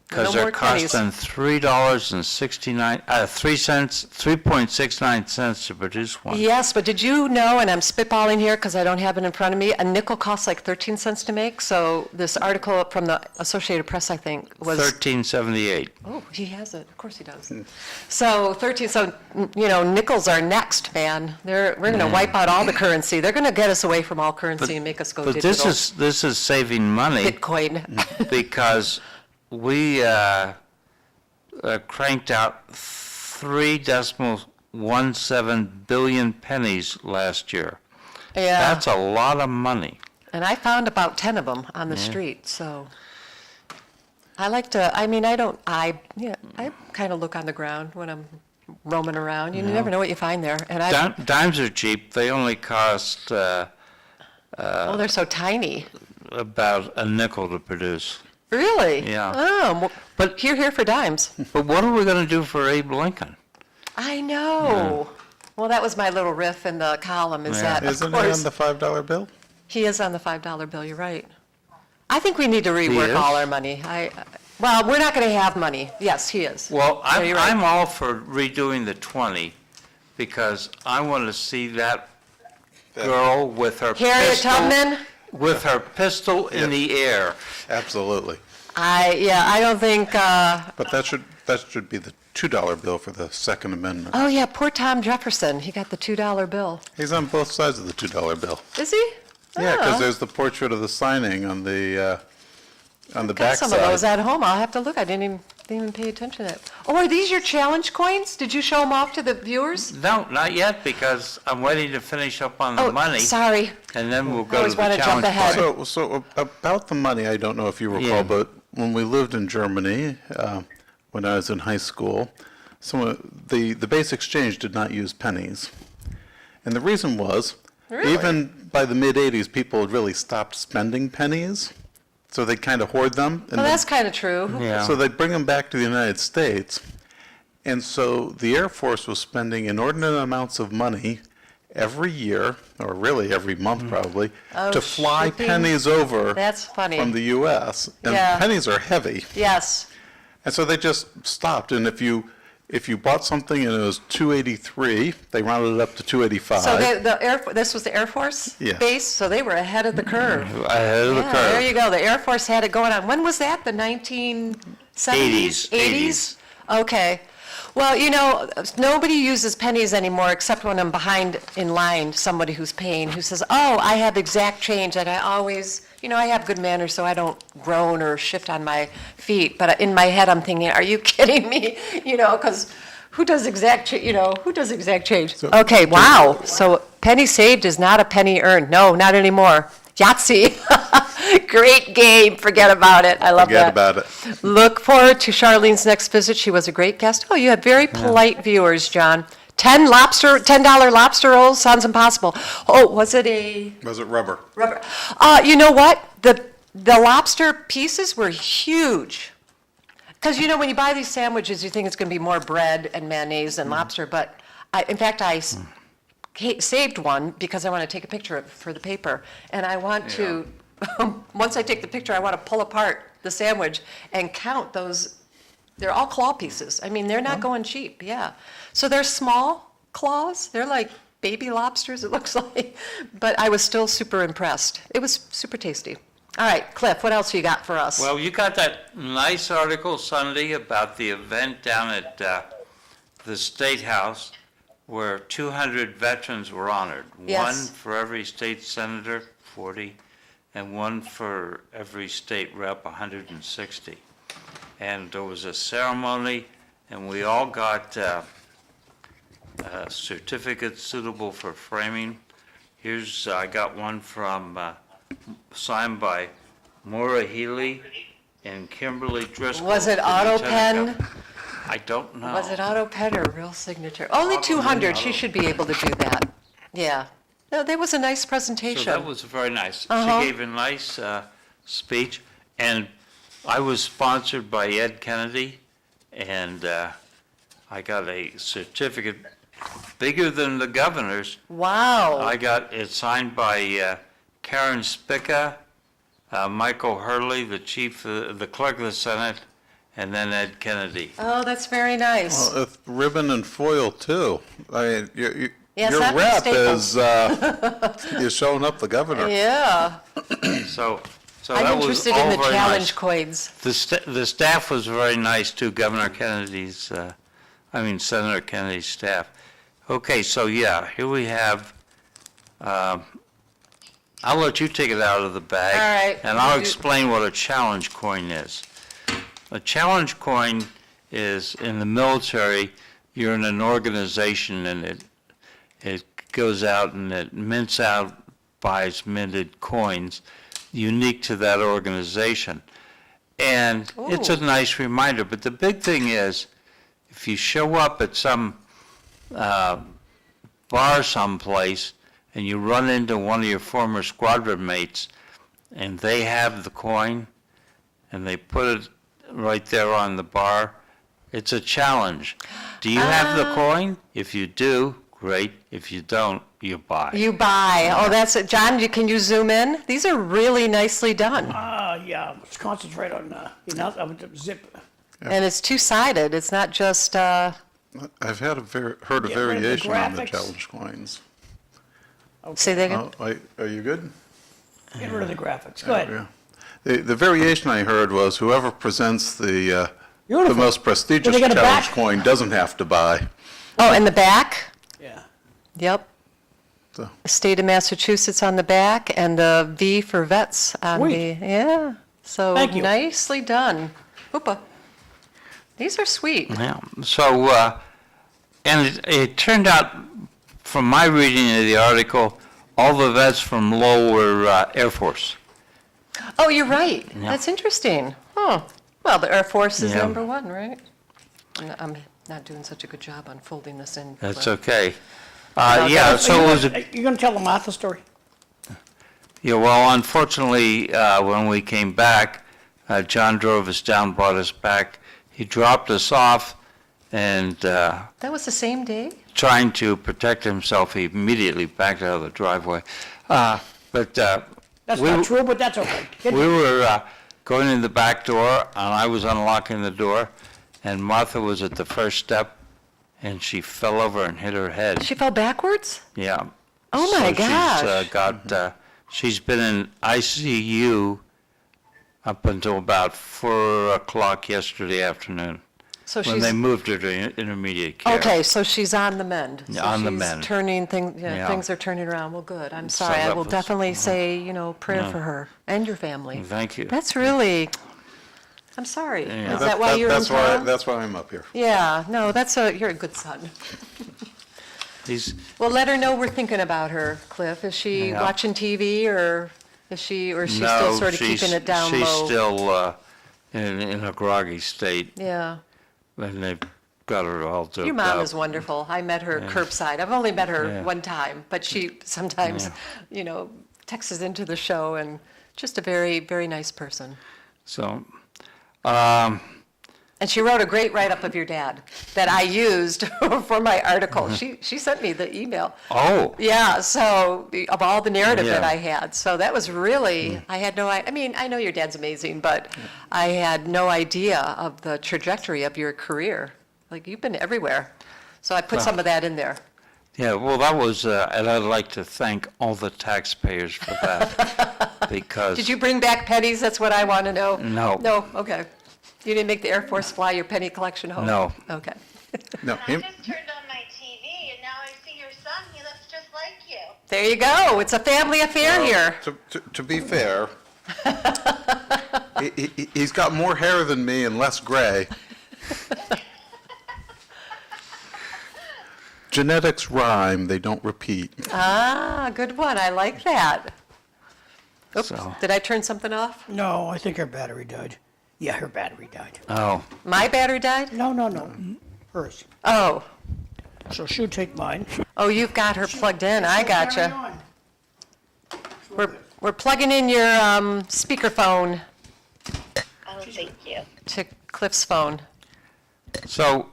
because No they're more pennies. costing $3.69 to produce one. Yes, but did you know, and I'm spitballing here because I don't have it in front of me, a nickel costs like 13 cents to make? So this article from the Associated Press, I think, was... $13.78. Oh, he has it. Of course he does. So 13, so, you know, nickels are next, man. We're going to wipe out all the currency. They're going to get us away from all currency and make us go But digital. this is saving money Bitcoin. because we cranked out 3.17 billion pennies last year. Yeah. That's a lot of money. And I found about 10 of them on the street, so I like to, I mean, I kind of look on the ground when I'm roaming around. You never know what you find there. And Dimes are cheap. They only cost oh, they're so tiny. about a nickel to produce. Really? Yeah. Oh, well, but here for dimes. But what are we going to do for Abe Lincoln? I know. Well, that was my little riff in the column, is Yeah. that, of Isn't he course, on the $5 bill? he is on the $5 bill, you're right. I think we need to rework is? all our money. Well, we're not going to have money. Yes, he is. Well, Yeah, you're right. I'm all for redoing the 20 because I want to see that girl with her Harriet pistol Tubman? with her pistol in the air. Absolutely. I don't think, But that should be the $2 bill for the Second Amendment. oh yeah, poor Tom Jefferson, he got the $2 bill. He's on both sides of the $2 bill. Is he? Yeah, because Oh. there's the portrait of the signing on the Got back some of those side. at home, I'll have to look, I didn't even pay attention to that. Oh, are these your challenge coins? Did you show them off to the viewers? No, not yet, because I'm waiting to finish up on the Oh, money, sorry. and then we'll go always to the wanna jump challenge ahead. point. So about the money, I don't know if you recall, Yeah. but when we lived in Germany, when I was in high school, the base exchange did not use pennies. And the reason was, Really? even by the mid-'80s, people had really stopped spending pennies, so they'd kind of hoard them. And Well, then- that's kind of true. Yeah. So they'd bring them back to the United States. And so the Air Force was spending inordinate amounts of money every year, or really every month probably, Oh, to fly shipping? pennies over That's funny. from the U.S. And Yeah. pennies are heavy. Yes. And so they just stopped. And if you bought something and it was $2.83, they rounded it up to $2.85. So this was the Air Force Yes. base, so they were ahead of the curve. Ahead of the Yeah, there curve. you go. The Air Force had it going on. When was that? The 1970s? 80s. Okay. Well, nobody uses pennies anymore except when I'm behind in line, somebody who's paying, who says, oh, I have exact change. And I always, I have good manners, so I don't groan or shift on my feet. But in my head, I'm thinking, are you kidding me? Because who does exact change? Okay, wow. So penny saved is not a penny earned. No, not anymore. Yahtzee. Great game. Forget about it. I love that. Forget about it. Look forward to Charlene's next visit. She was a great guest. Oh, you have very polite viewers, John. $10 lobster rolls sounds impossible. Oh, was it a Was it rubber? rubber? You know what? The lobster pieces were huge. Because when you buy these sandwiches, you think it's going to be more bread and mayonnaise than lobster. But in fact, I saved one because I want to take a picture of it for the paper, and I want to. Once I take the picture, I want to pull apart the sandwich and count those. They're all claw pieces. I mean, they're not going cheap, yeah. So they're small claws. They're like baby lobsters, it looks like. But I was still super impressed. It was super tasty. All right, Cliff, what else you got for us? Well, you got that nice article Sunday about the event down at the State House where 200 veterans were honored. Yes. One for every state senator, 40, and one for every state rep, 160. And there was a ceremony, and we all got certificates suitable for framing. I got one from, signed by Maura Healy and Kimberly Driscoll. Was it for auto Lieutenant pen? Governor. I don't know. Was it auto pen or real signature? Only 200, she should be able to do that. Yeah. No, that was a nice presentation. So that was very nice. Uh-huh. She gave a nice speech, and I was sponsored by Ed Kennedy, and I got a certificate bigger than the governor's. Wow. I got it signed by Karen Spica, Michael Hurley, the clerk of the Senate, and then Ed Kennedy. Oh, that's very nice. Well, ribbon and foil too. I mean, Yes, your that's a rep staple. is showing up the governor. Yeah. So I'm that was interested all in the very challenge nice. coins. The staff was very nice too, Senator Kennedy's staff. Okay, so yeah, here we have, I'll let you take it out of the bag. All right. And I'll You do- explain what a challenge coin is. A challenge coin is, in the military, you're in an organization and it goes out and it buys minted coins unique to that organization. And it's a Ooh. nice reminder, but the big thing is, if you show up at some bar someplace and you run into one of your former squadron mates and they have the coin and they put it right there on the bar, it's a challenge. Do you have the coin? If you do, great. If you don't, you buy. You buy. Oh, that's it. John, can you zoom in? These are really nicely done. Yeah, let's concentrate on, zip. And it's two-sided. It's not just, I've heard a Get rid of the variation on the graphics. challenge coins. say that again? Oh, are you good? Get rid of the graphics. Go ahead. Yeah. The variation I heard was whoever presents the Beautiful. most prestigious they got a challenge back? coin doesn't have to buy. Oh, and the back? Yeah. Yep. So, State of Massachusetts on the back, and the V for vets on Sweet. the, yeah. So Thank you. nicely done. Hoopa. These are sweet. Yeah, so, and it turned out, from my reading of the article, all the vets from Lowell were Air Force. Oh, you're right. Yeah. That's interesting. Huh. Well, the Air Force is Yeah. number one, right? I'm not doing such a good job on folding this in. That's but- okay. Yeah, so it was, You gonna tell the Martha story? yeah, well, unfortunately, when we came back, John drove us down, brought us back. He dropped us off, and That was the same day? trying to protect himself, he immediately backed out of the driveway. But That's we- not true, but that's okay. Get- we were going in the back door, and I was unlocking the door, and Martha was at the first step, and she fell over and hit her head. She fell backwards? Yeah. Oh, my So gosh. she's been in ICU up until about 4 o'clock yesterday afternoon, So when she's, they moved her to intermediate care. okay, so she's on the mend. So On the she's mend. turning, Yeah. things are turning around. Well, good. I'm So sorry. I that will was- definitely say, prayer Yeah. for her and your family. Thank you. That's really, I'm sorry. Yeah. Is that why you're in that's why town? that's why I'm up here. Yeah, no, you're a good son. These, Well, let her know we're thinking about her, Cliff. Is she Yeah. watching TV, or is she still no, sort of keeping it down she's low? still in a groggy state, Yeah. and they've got her all doped Your mom up. is wonderful. I met her curbside. I've only met her Yeah. one time, but she sometimes, texts into the show, and just a very, very nice person. So, And she wrote a great write-up of your dad that I used for my article. She sent me the email. oh, Yeah, so of all the narrative that Yeah. I had. So that was really, I had no, I mean, I know your dad's amazing, but I had no idea of the trajectory of your career. Like, you've been everywhere. So I put some of that in there. yeah, well, that was, and I'd like to thank all the taxpayers for that, because. Did you bring back pennies? That's what I want to know. No. No, okay. You didn't make the Air Force fly your penny collection home? No. Okay. No, I just turned on my TV and now I see your son. He looks just like you. There you go. It's a family affair here. To be fair, he's got more hair than me and less gray. Genetics rhyme, they don't repeat. Ah, good one. I like that. Oops, So- did I turn something off? No, I think her battery died. Yeah, her battery died. Oh, My battery died? No, hers. Oh. So she'll take mine. Oh, you've got her plugged in. I Carry gotcha. on. We're plugging in your speakerphone Oh, thank you. to Cliff's phone. so,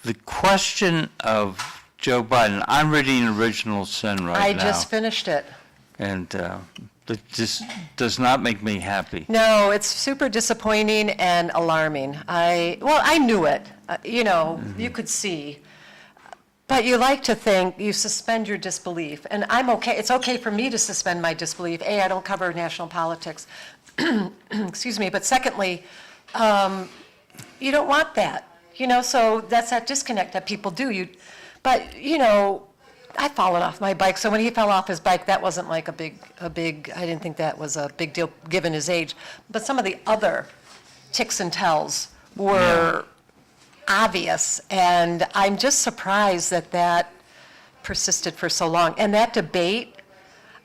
the question of Joe Biden, I'm reading Original Sin right I now. just finished it. And it just does not make me happy. No, it's super disappointing and alarming. I knew it. You could see. But you like to think you suspend your disbelief, and I'm okay. It's okay for me to suspend my disbelief. A, I don't cover national politics. Excuse me. But secondly, you don't want that. So that's that disconnect that people do. I've fallen off my bike, so when he fell off his bike, that wasn't like a big, I didn't think that was a big deal given his age. But some of the other ticks and tells were obvious, and I'm just surprised that persisted for so long. And that debate,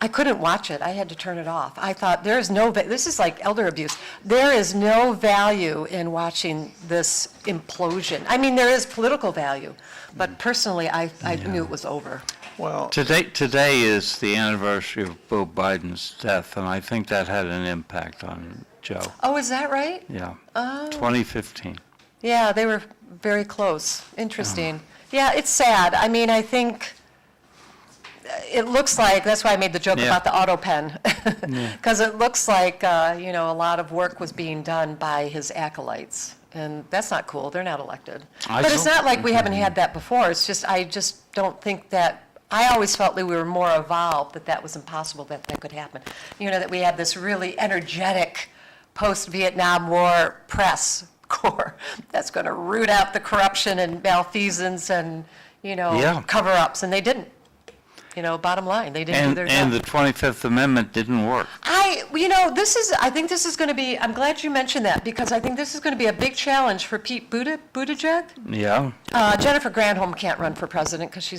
I couldn't watch it. I had to turn it off. I thought, this is like elder abuse. There is no value in watching this implosion. I mean, there is political value, but personally, I knew it was over. Well, Today is the anniversary of Bill Biden's death, and I think that had an impact on Joe. Oh, is that right? Yeah. Oh. 2015. Yeah, they were very close. Interesting. Yeah, it's sad. I mean, I think it looks like, that's why I made the joke Yeah. about the auto pen. Because it looks like, a lot of work was being done by his acolytes. And that's not cool. They're not elected. I But it's don't- not like we haven't had that before. It's just, I just don't think that I always felt that we were more evolved, that was impossible, that could happen. You know, that we had this really energetic post-Vietnam War press corps that's going to root out the corruption and malfeasance and, Yeah. cover-ups, and they didn't. Bottom line, they didn't do their job. And the 25th Amendment didn't work. I think this is going to be, I'm glad you mentioned that, because I think this is going to be a big challenge for Pete Buttigieg. Yeah. Jennifer Granholm can't run for president because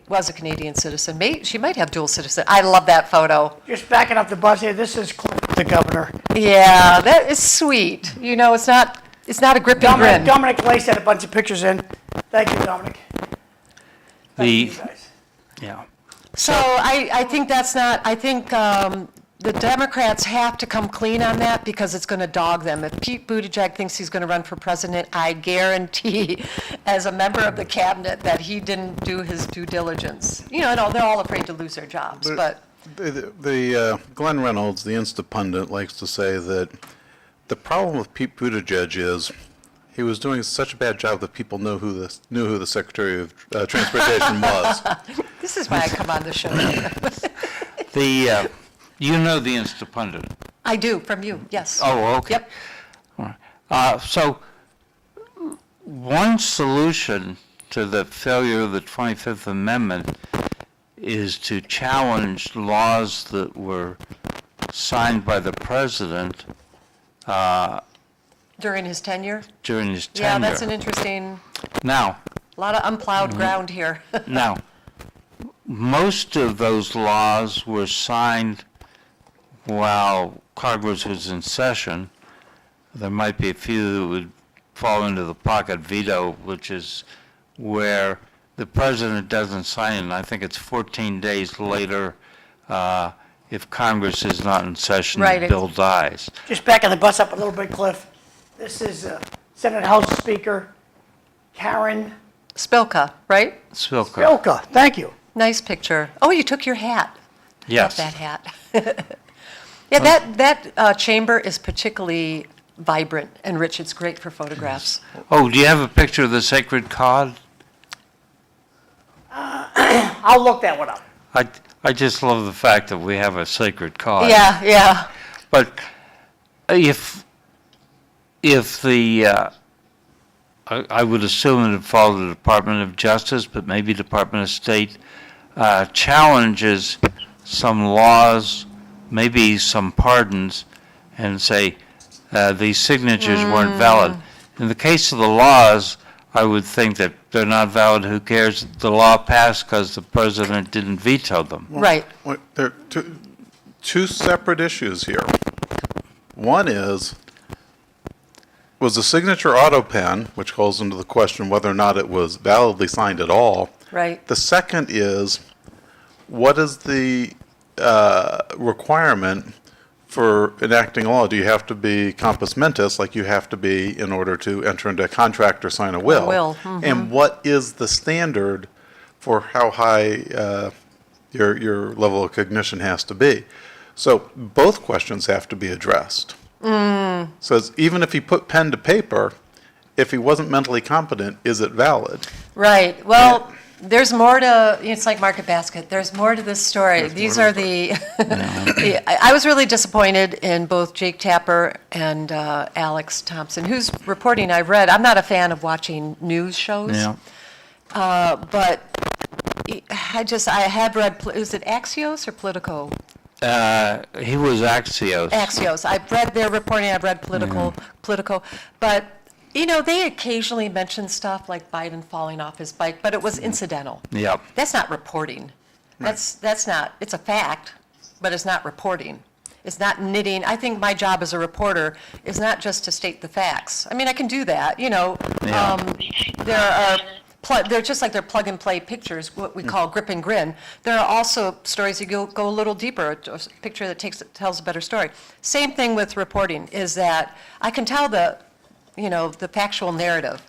was a Canadian citizen. She might have dual citizen. I love that photo. Just backing up the bus here, this is the governor. Yeah, that is sweet. It's not a gripping grin. Dominic Lace had a bunch of pictures in. Thank you, Dominic. Thank you guys. Yeah. So I think the Democrats have to come clean on that because it's going to dog them. If Pete Buttigieg thinks he's going to run for president, I guarantee, as a member of the cabinet, that he didn't do his due diligence. They're all afraid to lose their jobs, but. Glenn Reynolds, the Insta pundit, likes to say that the problem with Pete Buttigieg is he was doing such a bad job that people knew who the Secretary of Transportation was. This is why I come on the show. You know the Insta pundit. I do, from you, yes. Oh, okay. Yep. All right. So one solution to the failure of the 25th Amendment is to challenge laws that were signed by the president During his tenure? during his tenure. Yeah, that's an interesting, Now, a lot of unplowed ground here. Now, most of those laws were signed while Congress was in session. There might be a few that would fall into the pocket veto, which is where the president doesn't sign it, and I think it's 14 days later if Congress is not in session, Right. the bill dies. Just backing the bus up a little bit, Cliff. This is Senate House Speaker Karen Spilka, right? Spilka. Spilka. Thank you. Nice picture. Oh, you took your hat. Yes. Love that hat. Yeah, that chamber is particularly vibrant and rich. It's great for photographs. Oh, do you have a picture of the sacred cod? I'll look that one up. I just love the fact that we have a sacred cod. Yeah. But if the, I would assume it would follow the Department of Justice, but maybe Department of State, challenges some laws, maybe some pardons, and say these signatures weren't valid. In the case of the laws, I would think that they're not valid. Who cares? The law passed because the president didn't veto them. Right. There are two separate issues here. One is, was the signature auto pen, which calls into the question whether or not it was validly signed at all. Right. The second is, what is the requirement for enacting law? Do you have to be compos mentis, like you have to be in order to enter into a contract or sign a will? will, And what is the standard for how high your level of cognition has to be? So both questions have to be addressed. So even if he put pen to paper, if he wasn't mentally competent, is it valid? Right. Well, there's more to, it's like Market Basket. There's more to this story. These are the, I was really disappointed in both Jake Tapper and Alex Thompson, whose reporting I've read. I'm not a fan of watching news shows. Yeah. But I have read, is it Axios or Politico? He was Axios. Axios. I've read their reporting, I've read Politico, but, they occasionally mention stuff like Biden falling off his bike, but it was incidental. Yep. That's not reporting. That's not, it's a fact, but it's not reporting. It's not knitting. I think my job as a reporter is not just to state the facts. I mean, I can do that, they're just like they're plug-and-play pictures, what we call grip and grin. There are also stories that go a little deeper, a picture that tells a better story. Same thing with reporting, is that I can tell the factual narrative,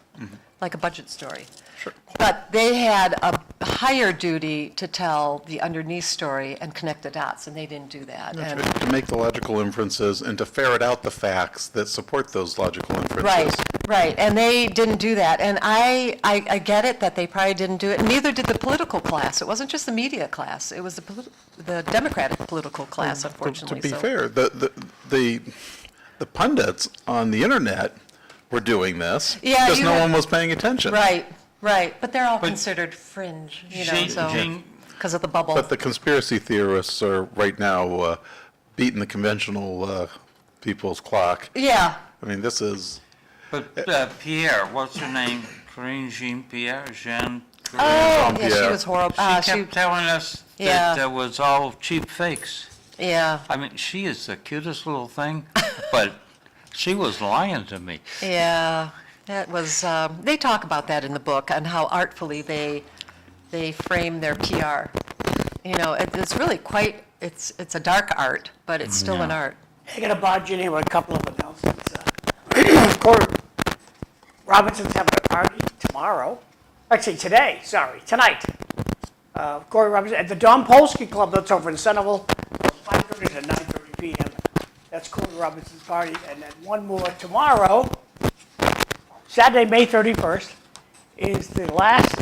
like a budget story. Sure. But they had a higher duty to tell the underneath story and connect the dots, and they didn't do that. And- To make the logical inferences and to ferret out the facts that support those logical inferences. Right, and they didn't do that. And I get it that they probably didn't do it, and neither did the political class. It wasn't just the media class, it was the Democratic political class, unfortunately. To be So- fair, the pundits on the internet were doing this Yeah, because you no have- one was paying attention. Right, but they're all considered fringe, Jane- because of the bubble. But the conspiracy theorists are right now beating the conventional people's clock. Yeah, I mean, this is, But Pierre, what's her name? Corinne Jean-Pierre? Jean? oh, yeah, she Yeah. was horrible. She kept telling us Yeah. that it was all cheap fakes. Yeah, I mean, she is the cutest little thing, but she was lying to me. yeah, that was, they talk about that in the book, and how artfully they frame their PR. It's really quite, it's a dark art, but it's still an Yeah. art. I got to barge in here with a couple of announcements. Corey Robinson's having a party tomorrow. Actually, tonight. Corey Robinson at the Don Polsky Club that's over in Centerville, from 5:30 to 9:30 p.m. That's Corey Robinson's party. And then one more tomorrow, Saturday, May 31st, is the last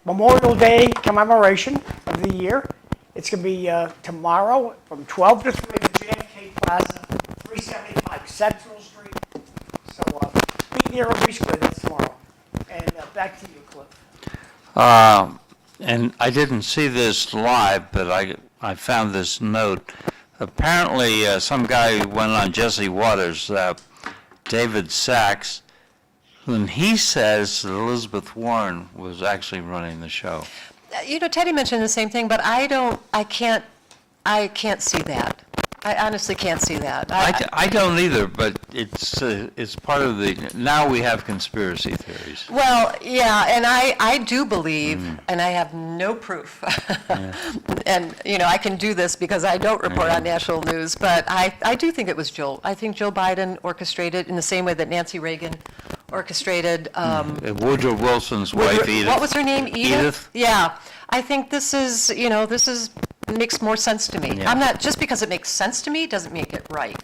Memorial Day commemoration of the year. It's going to be tomorrow from 12 to 3 at JFK Plaza, 375 Central Street. So be there or be square, that's tomorrow. And back to you, Cliff. And I didn't see this live, but I found this note. Apparently, some guy went on Jesse Waters, David Sachs, and he says that Elizabeth Warren was actually running the show. Teddy mentioned the same thing, but I can't see that. I honestly can't see that. I don't either, but it's part of the, now we have conspiracy theories. Well, yeah, and I do believe, and I have no proof, and, I can do this because I don't report on national news, but I do think it was Jill. I think Jill Biden orchestrated in the same way that Nancy Reagan orchestrated. Woodrow Wilson's wife, Edith. What was her name? Edith? Yeah. I think this makes more sense to me. Yeah. I'm not, just because it makes sense to me doesn't make it right.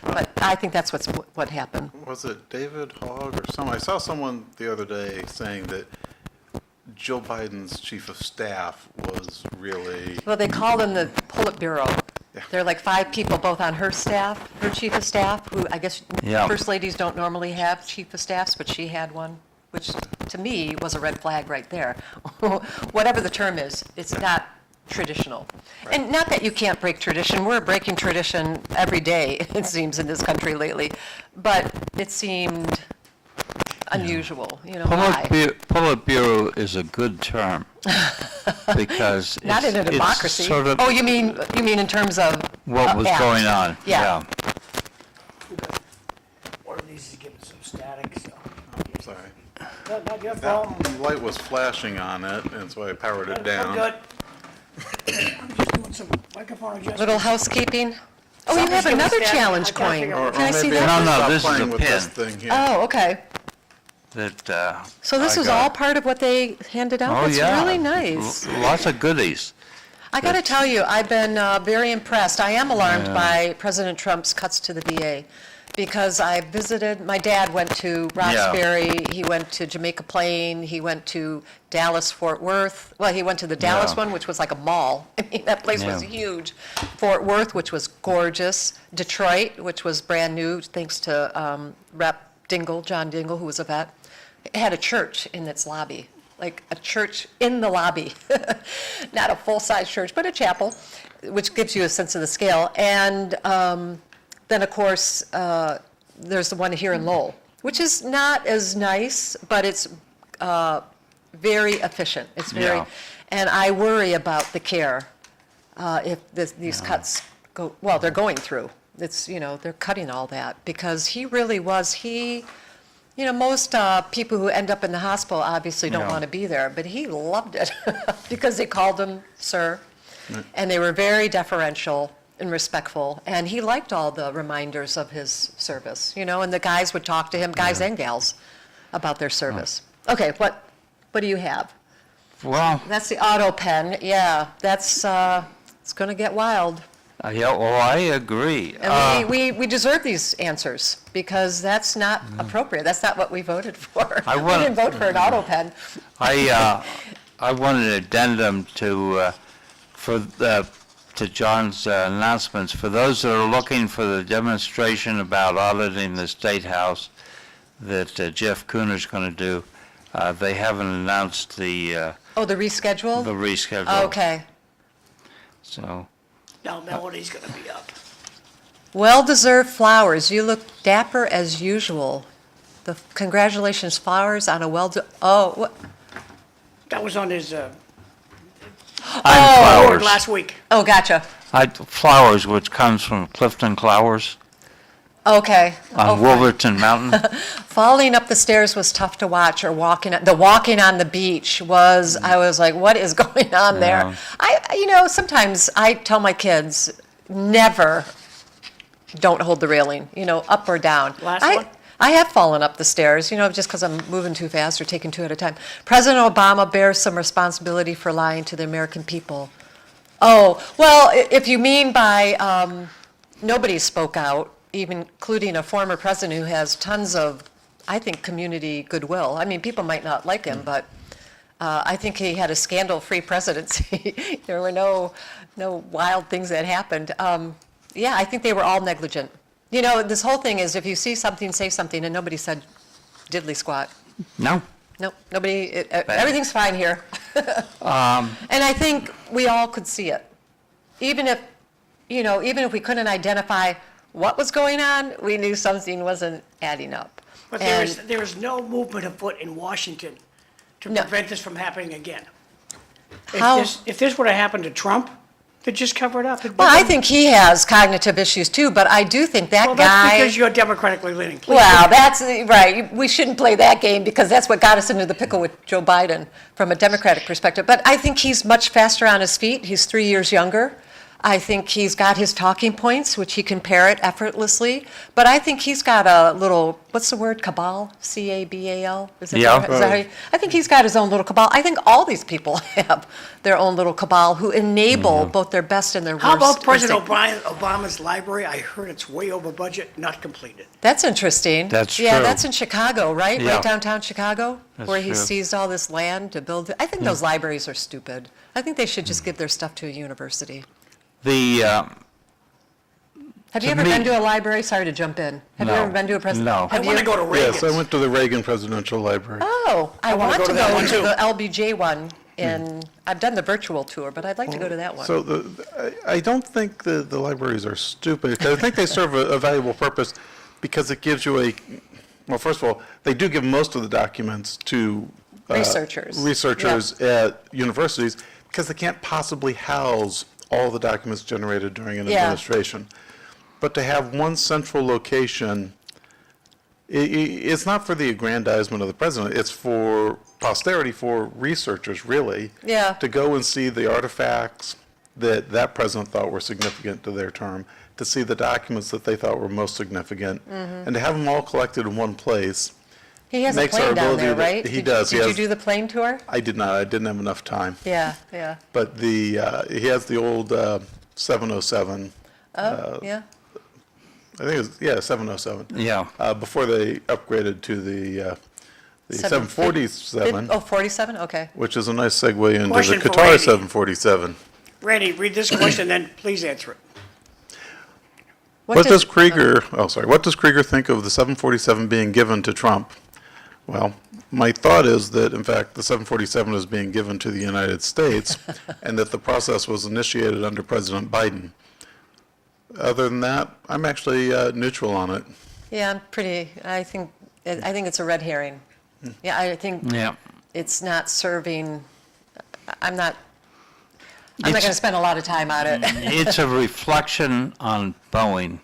But I think that's what happened. was it David Hogg or someone? I saw someone the other day saying that Jill Biden's chief of staff was really, Well, they call them the Politburo. There are like 5 people both on her staff, her chief of staff, who I guess Yeah. first ladies don't normally have chief of staffs, but she had one, which to me was a red flag right there. Whatever the term is, it's not traditional. And not that you can't break tradition, we're breaking tradition every day, it seems, in this country lately, but it seemed unusual, why? Politburo is a good term, because Not in a it's democracy. sort of Oh, you mean in terms of what was act. going on. Yeah. One of these is giving some static, so. sorry. Not your fault. That light was flashing on it, and so I powered it I'm down. good. I'm just doing some microphone adjustments. Little housekeeping? Oh, you Somebody's have giving another static. challenge I gotta coin. figure Or out- Can I see maybe that? I should No, stop this is playing a with this pin. thing here. Oh, okay. That, So this I was got- all part of what they handed out? Oh, That's yeah. really nice. Lots of goodies. I got to tell you, I've been very impressed. I am alarmed by President Trump's cuts to the VA, because I visited, my dad went to Roxbury, he went to Jamaica Plain, he went to Dallas, Fort Worth. Well, he went to the Dallas Yeah. one, which was like a mall. I mean, that place was Yeah. huge. Fort Worth, which was gorgeous. Detroit, which was brand new, thanks to Rep. Dingell, John Dingell, who was a vet. It had a church in its lobby, like a church in the lobby. Not a full-size church, but a chapel, which gives you a sense of the scale. And then, of course, there's the one here in Lowell, which is not as nice, but it's very efficient. It's very, Yeah. and I worry about the care if these cuts go, well, they're going through. It's, they're cutting all that, because he really was, most people who end up in the hospital obviously don't Yeah. want to be there, but he loved it because they called him sir, and they were very deferential and respectful, and he liked all the reminders of his service, and the guys would talk to him, guys and gals, about their service. Okay, what do you have? Well, That's the auto pen, yeah, that's, it's gonna get wild. yeah, well, I agree. And we deserve these answers, because that's not appropriate, that's not what we voted for. I We want- didn't vote for an auto pen. I want an addendum to John's announcements. For those that are looking for the demonstration about auditing the State House that Jeff Cooner's going to do, they haven't announced the Oh, the reschedule? reschedule. Okay. So, Now Melody's gonna be up. Well-deserved flowers, you look dapper as usual. Congratulations, flowers on a oh, what? That was on his, I'm board Flowers. last week. Oh, gotcha, Flowers, which comes from Clifton Clowers okay. on Oh, fine. Wolverton Mountain. Falling up the stairs was tough to watch, or walking on the beach was, I was like, what is going on there? Sometimes I tell my kids, never, don't hold the railing, up or down. Last one? I have fallen up the stairs, just because I'm moving too fast or taking two at a time. President Obama bears some responsibility for lying to the American people. Oh, well, if you mean by nobody spoke out, even including a former president who has tons of, I think, community goodwill. I mean, people might not like him, but I think he had a scandal-free presidency. There were no wild things that happened. Yeah, I think they were all negligent. This whole thing is if you see something, say something, and nobody said diddly squat. No? Nope, nobody, everything's fine here. And I think we all could see it. Even if we couldn't identify what was going on, we knew something wasn't adding up. But And- there is no movement afoot in Washington to No. prevent this from happening again. How- If this would have happened to Trump, they'd just cover it up. Well, I think he has cognitive issues too, but I do think that Well, guy. that's because you're democratically leaning. Please Well, don't- that's, right, we shouldn't play that game because that's what got us into the pickle with Joe Biden from a Democratic perspective. But I think he's much faster on his feet. He's 3 years younger. I think he's got his talking points, which he can parrot effortlessly. But I think he's got a little, what's the word, cabal? C-A-B-A-L? Is it Yeah. that- is that how you- I think he's got his own little cabal. I think all these people have their own little cabal who enable both their best and their worst. How about President instinct. Obama's library? I heard it's way over budget, not completed. That's interesting. That's Yeah, true. that's in Chicago, right? Yeah. Right downtown Chicago, That's where he true. seized all this land to build. I think those libraries are stupid. I think they should just give their stuff to a university. The, Have you To ever me- been to a library? Sorry to jump in. Have you No. ever been to a president? No. I Have want to you? go to Reagan's. Yes, I went to the Reagan Presidential Library. Oh, I wanna want go to to that go one, to too. the LBJ one in, I've done the virtual tour, but I'd like to go to that one. So I don't think the libraries are stupid. 'Cause I think they serve a valuable purpose because it gives you well, first of all, they do give most of the documents to researchers at universities because they can't possibly house all the documents generated during an Yeah. administration. But to have one central location, it's not for the aggrandizement of the president, it's for posterity, for researchers, really. Yeah. To go and see the artifacts that president thought were significant to their term, to see the documents that they thought were most significant, and to have them all collected in one place. He has a makes our plane down ability there, to- right? he does, he Did you has- do the plane tour? I did not, I didn't have enough time. Yeah, yeah. But he has the old 707, Oh, yeah. I think it was, 707. yeah. Before they upgraded to the 747. 747, Oh, 47, okay. which is a nice segue into the Question for Qatar Randy. 747. Randy, read this question, then please answer it. What does Krieger think of the 747 being given to Trump? Well, my thought is that, in fact, the 747 is being given to the United States, and that the process was initiated under President Biden. Other than that, I'm actually neutral on it. Yeah, I think it's a red herring. Yeah, I think Yeah. it's not serving, I'm not going to It's- spend a lot of time on it. It's a reflection on Boeing.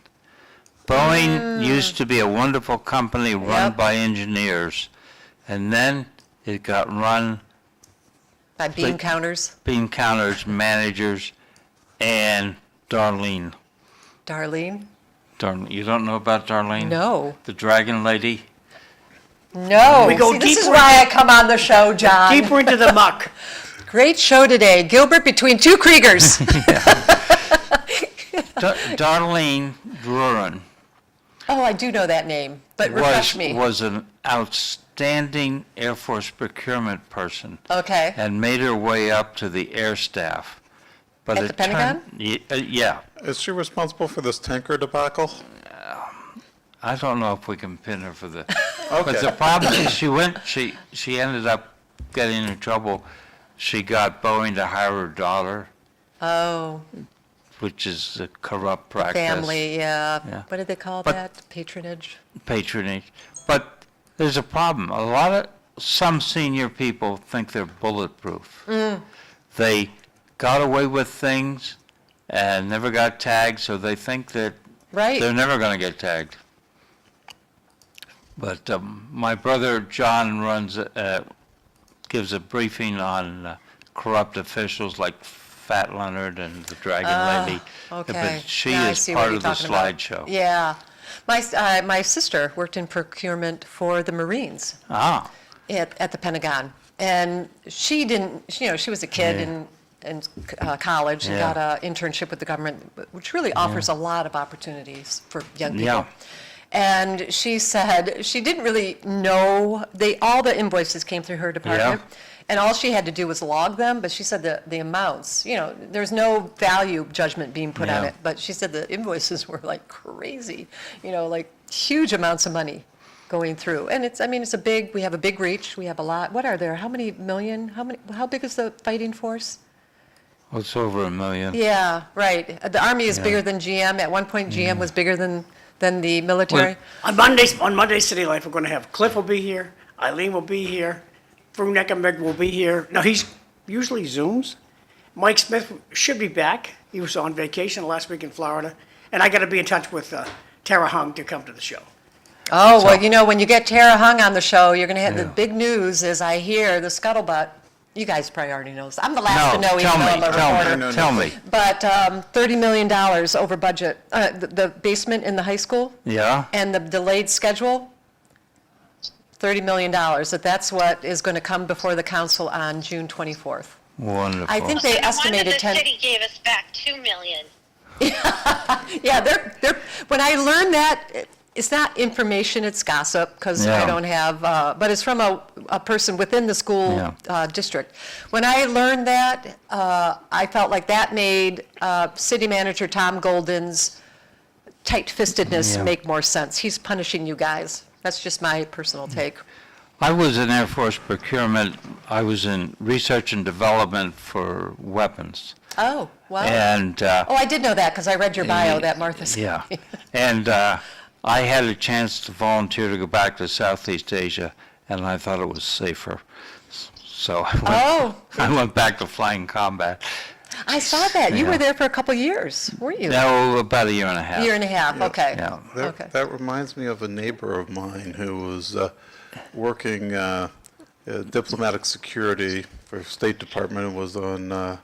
Boeing used to be a wonderful company run Yep. by engineers, and then it got run By bean counters, bean counters, managers, and Darlene. Darlene? You don't know about Darlene? No. The Dragon Lady? No. We go See, this is deeper why I come on the show, John. Deeper into the muck. Great show today. Gilbert between two Kriegers. Darlene Drurin Oh, I do know that name, but refresh me. was an outstanding Air Force procurement person Okay. and made her way up to the air staff. But At it the Pentagon? Yeah. Is she responsible for this tanker debacle? I don't know if we can pin her for the, but the problem is she ended up getting in trouble. She got Boeing to hire her daughter, Oh, which is a corrupt practice. family, yeah. Yeah. What do they call But- that? Patronage? Patronage. But there's a problem. Some senior people think they're bulletproof. They got away with things and never got tagged, so they think that Right. they're never going to get tagged. But my brother John gives a briefing on corrupt officials like Fat Leonard and the Dragon Lady. Okay. But she Now I is see what part you're of the talking about. slideshow. Yeah. My sister worked in procurement for the Marines Ah, at the Pentagon. And she didn't, she was a kid in college and Yeah. got an internship with the government, which really offers a lot of opportunities for young people. Yeah. And she said she didn't really know, all the invoices came through her department. And all she had to do was log them, but she said the amounts, there's no value judgment being put on Yeah. it. But she said the invoices were like crazy, like huge amounts of money going through. And we have a big reach, we have a lot. What are there, how many million, how big is the fighting force? well, it's over 1 million. Yeah, right. The Army is bigger than GM. At one point, GM was bigger than the military. On Monday City Life, we're going to have Cliff will be here, Eileen will be here, Drew Neckenberg will be here. Now, he's usually Zooms. Mike Smith should be back. He was on vacation last week in Florida. And I got to be in touch with Tara Hung to come to the show. Oh, well, when you get Tara Hung on the show, you're going to have the big news, as I hear, the scuttlebutt. You guys probably already know this. I'm the last to know, even though I'm a reporter. Tell me. But $30 million over budget. The basement in the high school Yeah? and the delayed schedule, $30 million. That's what is going to come before the council on June 24th. Wonderful. I think they estimated The 10. city gave us back $2 million. Yeah, when I learned that, it's not information, it's gossip, because I Yeah. don't have, but it's from a person within the school district. When I learned that, I felt like that made city manager Tom Golden's tight-fistedness make more sense. He's punishing you guys. That's just my personal take. I was in Air Force procurement. I was in research and development for weapons. Oh, wow. And, Oh, I did know that, because I read your bio that Martha said. yeah. And I had a chance to volunteer to go back to Southeast Asia, and I thought it was safer. So I went back to flying combat. I saw that. You Yeah. were there for a couple years, weren't you? No, about a year and a half. Year and a half, okay. Yeah. Okay. That reminds me of a neighbor of mine who was working diplomatic security for State Department and was on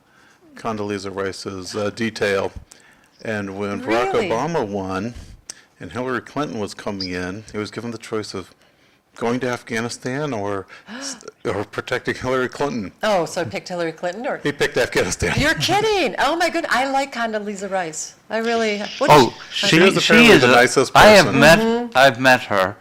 Condoleezza Rice's detail. And when Barack Really? Obama won and Hillary Clinton was coming in, he was given the choice of going to Afghanistan or protecting Hillary Clinton. Oh, so I picked Hillary Clinton, or? He picked Afghanistan. You're kidding. Oh, my goodness. I like Condoleezza Rice. I really. She was apparently the nicest I have person. met. I've met her.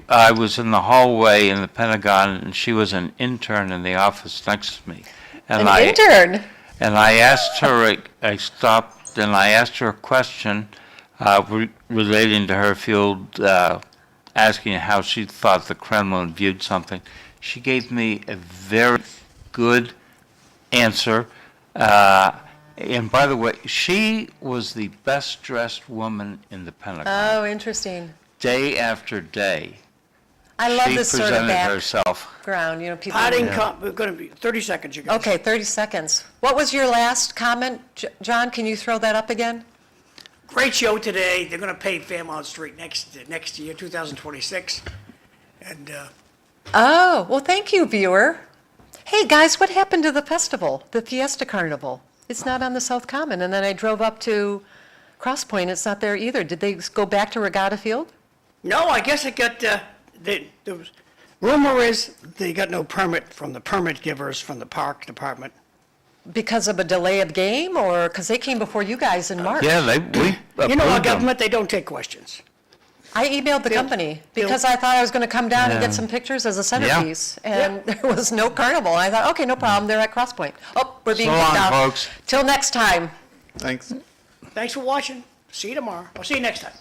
I was in the hallway in the Pentagon, and she was an intern in the office next to me. And An intern. And I asked her. I stopped and I asked her a question relating to her field, asking how she thought the Kremlin viewed something. She gave me a very good answer. And by the way, she was the best dressed woman in the Pentagon. Oh, interesting. Day after day, I love she this sort of presented herself. background, people. Parting, we're going to be 30 seconds, you guys. Okay, 30 seconds. What was your last comment, John? Can you throw that up again? Great show today. They're going to pave Fairmount Street next year, 2026. And Oh, well, thank you, viewer. Hey, guys, what happened to the festival, the Fiesta Carnival? It's not on the South Common. And then I drove up to Cross Point. It's not there either. Did they go back to Regatta Field? no, I guess it got, there was Rumor is they got no permit from the permit givers from the park department. Because of a delay of game, or because they came before you guys in March? Yeah, we You know our approved them. government, they don't take questions. I emailed the company because I thought I was going to come down and get some pictures as a centerpiece, and there was no carnival. I thought, okay, no problem, they're at Cross Point. Oh, we're being So kicked long, out. folks. Till next time. Thanks. Thanks for watching. See you tomorrow. I'll see you next time.